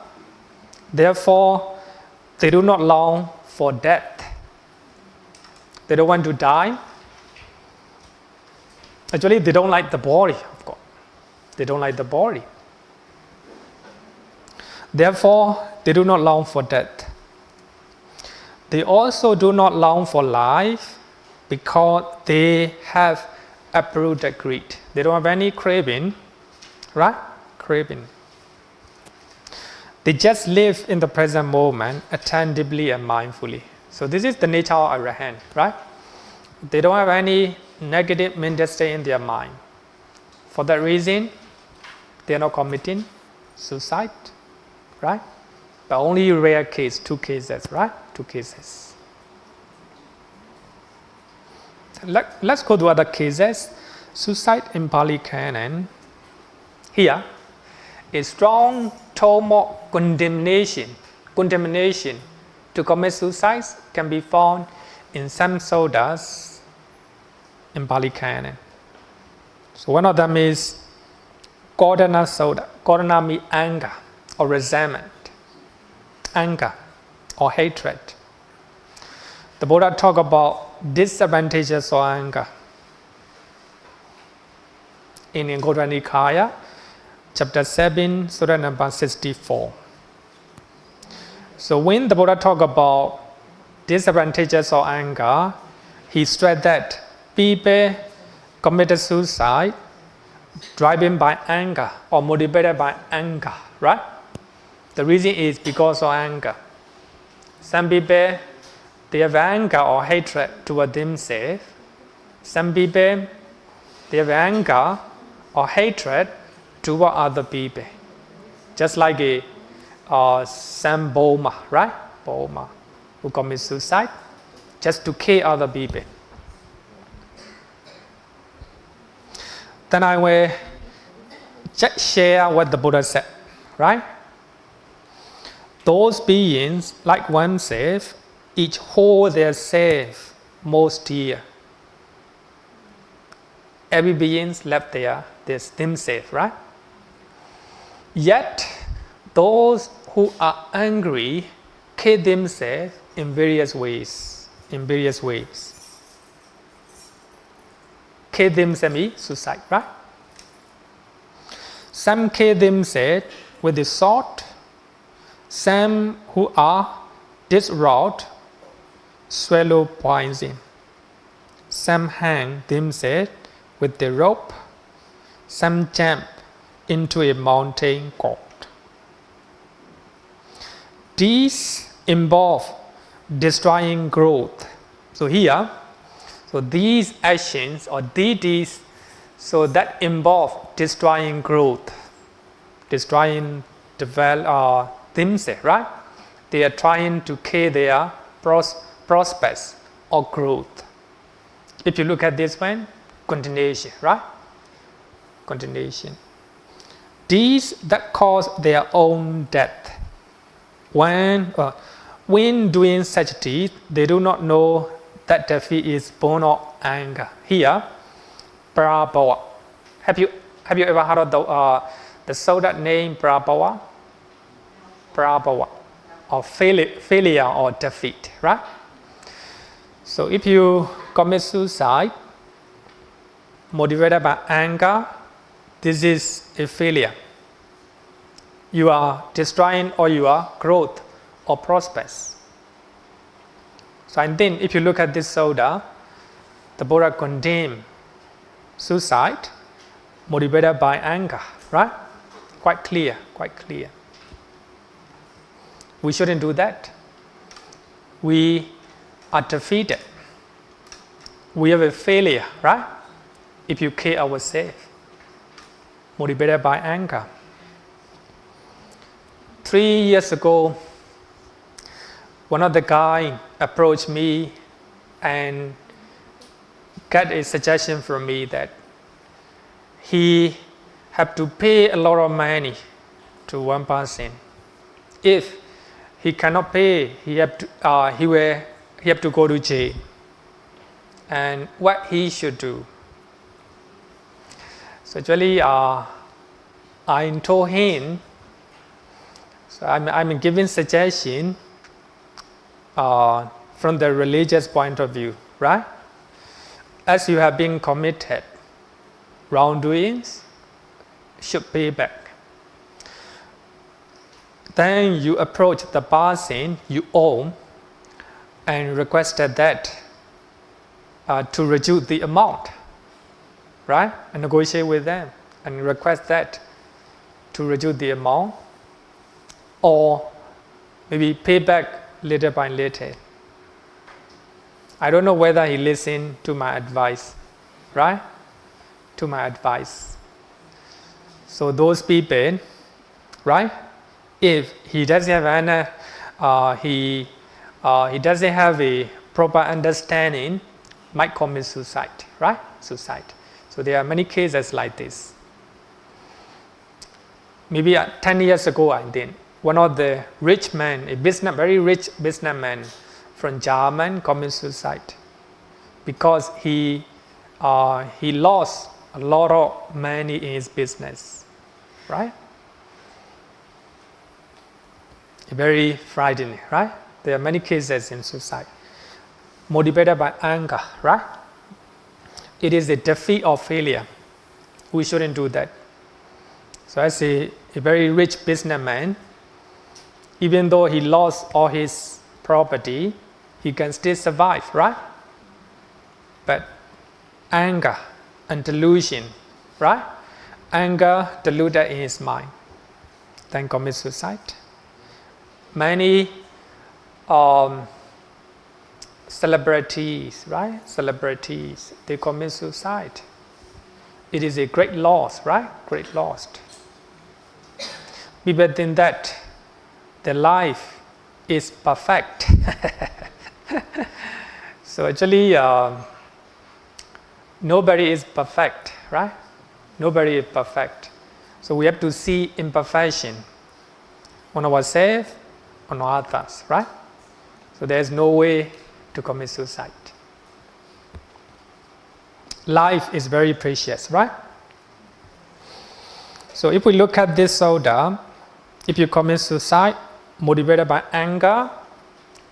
therefore they do not long for death. They don't want to die. Actually, they don't like the body, of course. They don't like the body. Therefore, they do not long for death. They also do not long for life because they have uprooted greed. They don't have any craving, right? Craving. They just live in the present moment attentively and mindfully. So this is the nature of Arahant, right? They don't have any negative mental state in their mind. For that reason, they are not committing suicide, right? But only rare case, 2 cases, right? 2 cases. Let's go to other cases. Suicide in Pali Canon. Here, a strong tone of condemnation to commit suicide can be found in some suttas in Pali Canon. So one of them is Kodana Sutta. Kodana means anger or resentment, anger or hatred. The Buddha talk about disadvantages of anger in Anguttara Nikaya, chapter 7, sutta number 64. So when the Buddha talk about disadvantages of anger, he stressed that people committed suicide driven by anger or motivated by anger, right? The reason is because of anger. Some people, they have anger or hatred toward themselves. Some people, they have anger or hatred toward other people. Just like Sam Boma, right? Boma, who commits suicide just to kill other people. Then I will just share what the Buddha said, right? Those beings, like oneself, each hold their self most dear. Every being left themselves, right? Yet, those who are angry kill themselves in various ways. Kill themselves means suicide, right? Some kill themselves with the sword. Some who are distraught swallow poison. Some hang themselves with the rope. Some jump into a mountain court. These involve destroying growth. So here, so these actions or deeds, so that involve destroying growth, destroying themselves, right? They are trying to kill their prospects or growth. If you look at this one, continuation, right? Continuation. These that cause their own death. When doing such deeds, they do not know that defeat is born of anger. Here, Prabhava. Have you ever heard of the sutta name Prabhava? Prabhava, or failure or defeat, right? So if you commit suicide motivated by anger, this is a failure. You are destroying all your growth, or prospects. So I think if you look at this sutta, the Buddha condemned suicide motivated by anger, right? Quite clear. We shouldn't do that. We are defeated. We have a failure, right? If you kill ourselves, motivated by anger. 3 years ago, one of the guys approached me and got a suggestion from me that he had to pay a lot of money to one person. If he cannot pay, he have to go to jail. And what he should do. So actually, I told him. So I'm giving suggestion from the religious point of view, right? As you have been committed wrongdoings, should pay back. Then you approach the person you owe and requested that to reduce the amount, right? And negotiate with them and request that to reduce the amount, or maybe pay back little by little. I don't know whether he listened to my advice, right? To my advice. So those people, right? If he doesn't have he doesn't have a proper understanding, might commit suicide, right? Suicide. So there are many cases like this. Maybe 10 years ago, I did. One of the rich men, very rich businessman from Germany, committed suicide because he lost a lot of money in his business, right? Very frightening, right? There are many cases in suicide motivated by anger, right? It is a defeat or failure. We shouldn't do that. So as a very rich businessman, even though he lost all his property, he can still survive, right? But anger and delusion, right? Anger deluded in his mind, then commit suicide. Many celebrities, right? Celebrities, they commit suicide. It is a great loss, right? Great loss. People think that their life is perfect. So actually, nobody is perfect, right? Nobody is perfect. So we have to see imperfection on ourselves, on others, right? So there is no way to commit suicide. Life is very precious, right? So if we look at this sutta, if you commit suicide motivated by anger,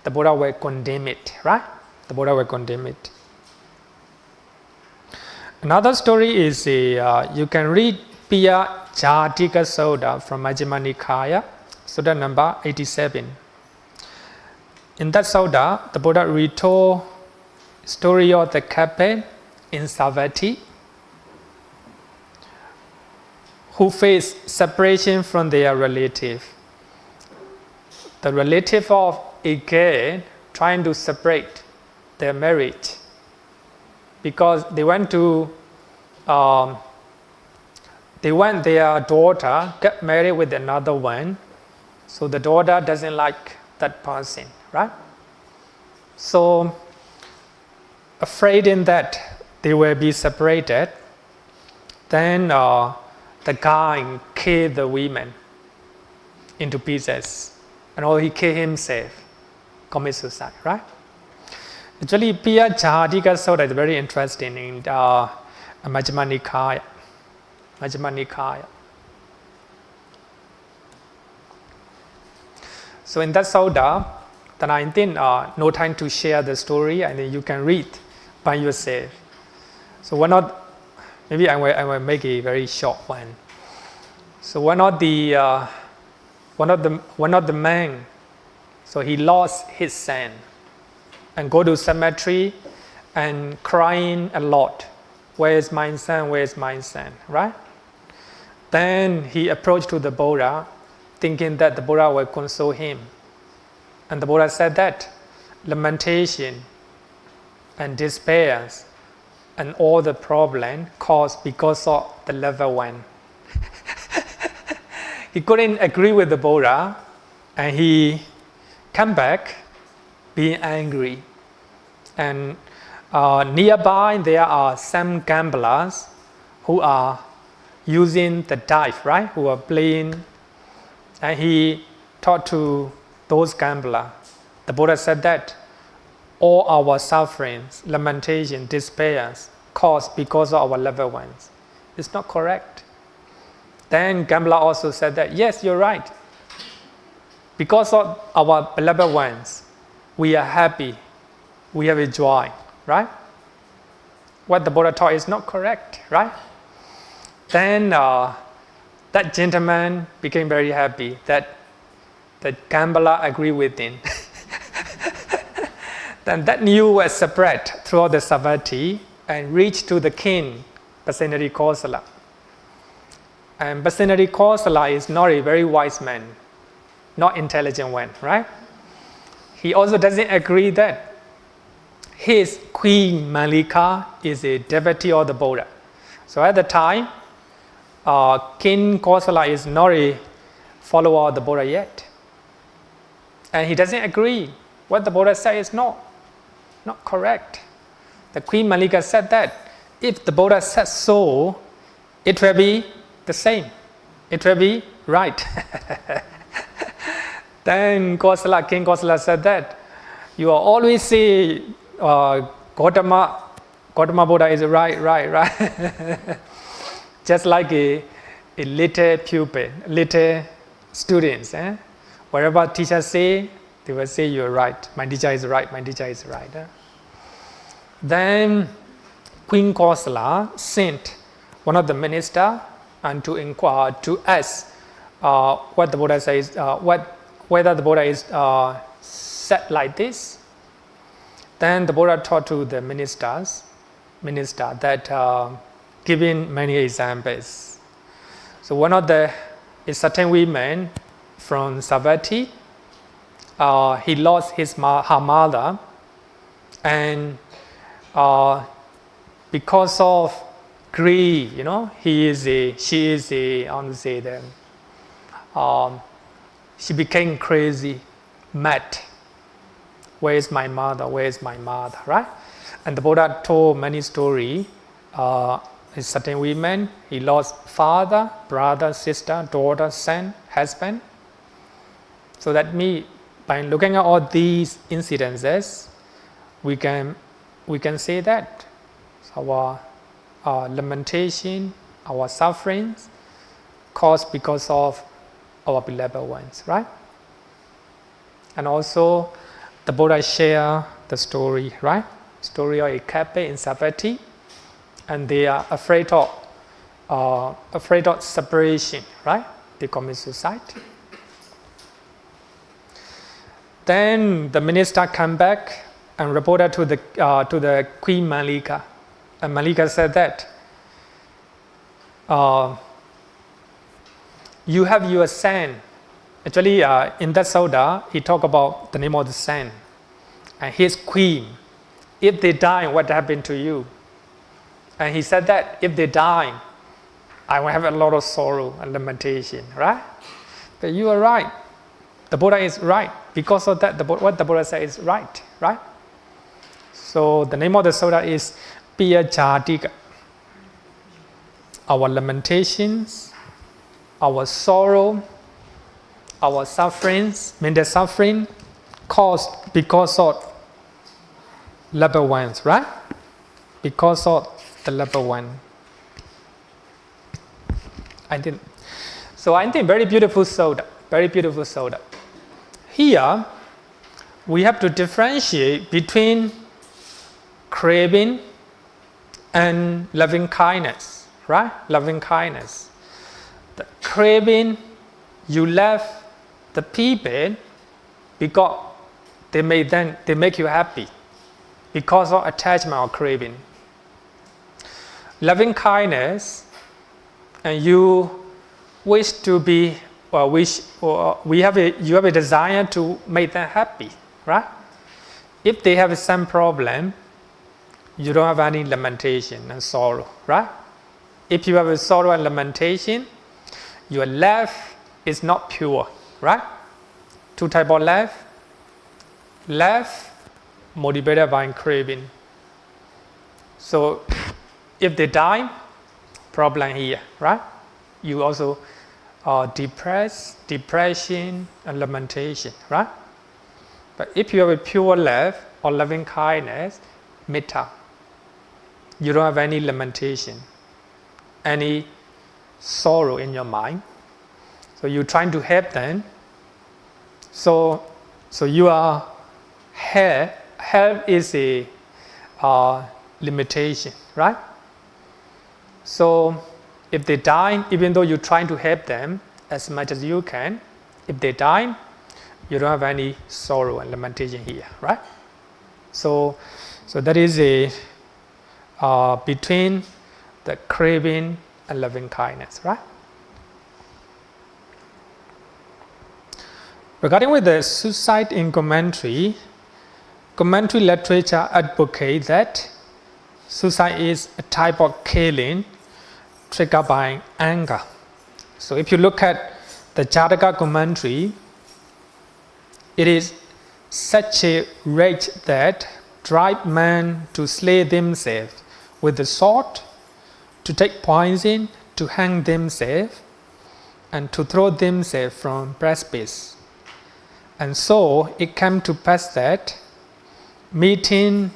the Buddha will condemn it, right? The Buddha will condemn it. Another story is you can read Piya Jatika Sutta from Majjhima Nikaya, Sutta number 87. In that Sutta, the Buddha retold the story of the couple in Savatthi who faced separation from their relative. The relative of a girl trying to separate their marriage because they want their daughter get married with another one, so the daughter doesn't like that person, right? So afraid in that they will be separated, then the guy killed the women into pieces, and or he killed himself, commit suicide, right? Actually, Piya Jatika Sutta is very interesting in Majjhima Nikaya. Majjhima Nikaya. So in that Sutta, then I think no time to share the story, and then you can read by yourself. So maybe I will make a very short one. So one of the men So he lost his son and go to cemetery and crying a lot. Where is my son? Where is my son? Right? Then he approached to the Buddha, thinking that the Buddha will console him. And the Buddha said that lamentation and despair and all the problem caused because of the loved one. He couldn't agree with the Buddha, and he came back being angry. And nearby there are some gamblers who are using the dice, right? Who are playing. And he talked to those gamblers. The Buddha said that all our sufferings, lamentation, despair caused because of our loved ones. It's not correct. Then gambler also said that, yes, you're right. Because of our beloved ones, we are happy, we have a joy, right? What the Buddha taught is not correct, right? Then that gentleman became very happy that the gambler agreed with him. Then that news was spread throughout the Savatthi and reached to the king, Pasenadi Kosala. And Pasenadi Kosala is not a very wise man, not intelligent one, right? He also doesn't agree that his queen Malika is a devotee of the Buddha. So at the time, King Kosala is not a follower of the Buddha yet. And he doesn't agree. What the Buddha says is not correct. The Queen Malika said that if the Buddha said so, it will be the same. It will be right. Then King Kosala said that you always say Gautama Buddha is right. Just like a little pupil, little students. Whatever teacher say, they will say you're right. My teacher is right. Then Queen Kosala sent one of the minister and to inquire to ask what the Buddha says, whether the Buddha is said like this. Then the Buddha taught to the minister that giving many examples. So one of a certain woman from Savatthi, he lost her mother, and because of greed, she became crazy, mad. Where is my mother? Right? And the Buddha told many stories. A certain woman, he lost father, brother, sister, daughter, son, husband. So that means by looking at all these incidences, we can say that our lamentation, our sufferings, caused because of our beloved ones, right? And also, the Buddha share the story, right? Story of a couple in Savatthi, and they are afraid of separation, right? They commit suicide. Then the minister came back and reported to the Queen Malika, and Malika said that you have your son. Actually, in that sutta, he talked about the name of the son and his queen. If they die, what happened to you? And he said that if they die, I will have a lot of sorrow and lamentation, right? But you are right. The Buddha is right. Because of that, what the Buddha said is right, right? So the name of the sutta is Piya Jatika. Our lamentations, our sorrow, our sufferings, mental suffering, caused because of loved ones, right? Because of the loved one. I think very beautiful sutta. Very beautiful sutta. Here, we have to differentiate between craving and loving kindness, right? Loving kindness. The craving, you love the people because they make you happy because of attachment or craving. Loving kindness, and you wish to be, or you have a desire to make them happy, right? If they have some problem, you don't have any lamentation and sorrow, right? If you have a sorrow and lamentation, your love is not pure, right? Two types of love. Love motivated by craving. So if they die, problem here, right? You also depression and lamentation, right? But if you have a pure love or loving kindness, metta, you don't have any lamentation, any sorrow in your mind. So you're trying to help them. So you are help is a limitation, right? So if they die, even though you're trying to help them as much as you can, if they die, you don't have any sorrow and lamentation here, right? So that is a between the craving and loving kindness, right? Regarding with the suicide in commentary literature advocates that suicide is a type of killing triggered by anger. So if you look at the Jataka commentary, it is such a rage that drives men to slay themselves with the sword, to take poison, to hang themselves, and to throw themselves from precipice. And so it came to pass that, meeting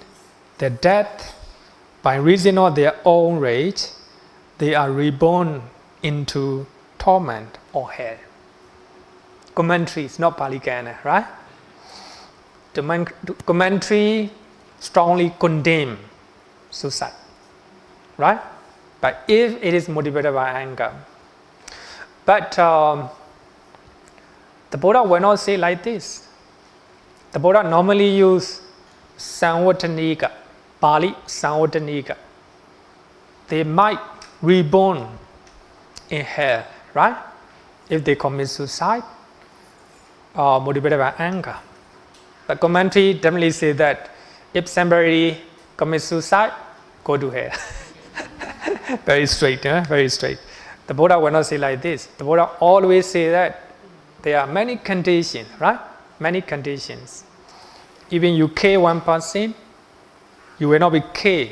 the death by reason of their own rage, they are reborn into torment or hell. Commentary is not Pali Canon, right? The commentary strongly condemn suicide, right? But if it is motivated by anger, but the Buddha will not say like this. The Buddha normally use Samvatanika, Pali Samvatanika. They might reborn in hell, right? If they commit suicide or motivated by anger. But commentary definitely say that if somebody commits suicide, go to hell. Very straight, very straight. The Buddha will not say like this. The Buddha always say that there are many conditions, right? Many conditions. Even you kill one person, you will not be killed.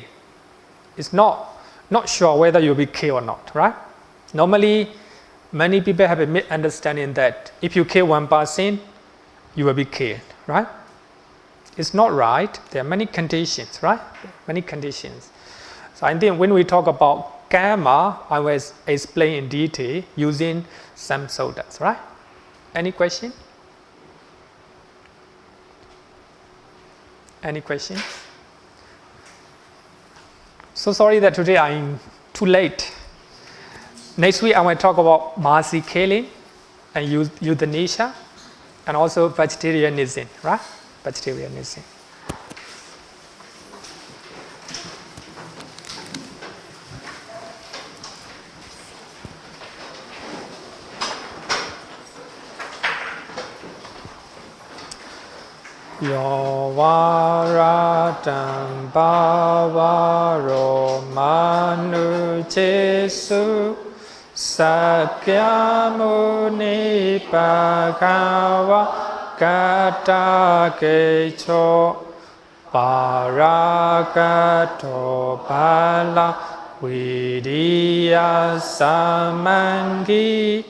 It's not sure whether you'll be killed or not, right? Normally, many people have a misunderstanding that if you kill one person, you will be killed, right? It's not right. There are many conditions, right? Many conditions. So I think when we talk about karma, I will explain in detail using some suttas, right? Any question? Any question? So sorry that today I'm too late. Next week I will talk about mercy killing and euthanasia and also vegetarianism, right? Vegetarianism. Yo varatam bhavaro manu jesu sakyamuni bhagava gata kecho paragato bala vidiya samangi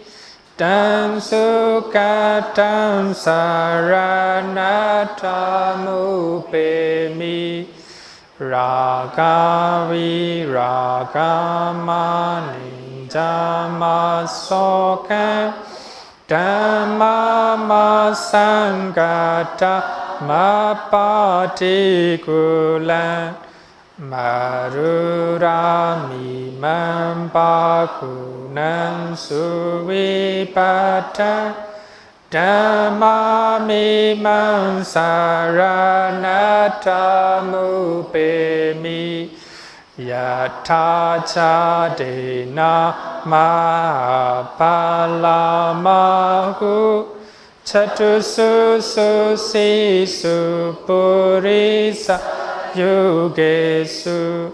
Tam sukatam saranatamu pemi ragavi ragamani jamasokam dhammama sangata mapatikulan Marurami mampakunan suvipata Dhamma mimam saranathamupemi Yatha chadena mahapalamahu Chatusu susisu purisa yugesu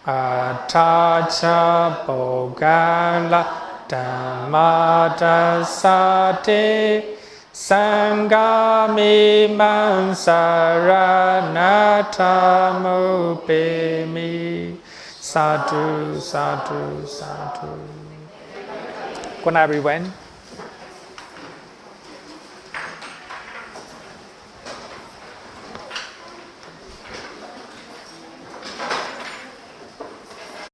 Atacha bogala Dhammadasate Sangami Mansaranathamupemi Sadhu, sadhu, sadhu. Good night, everyone.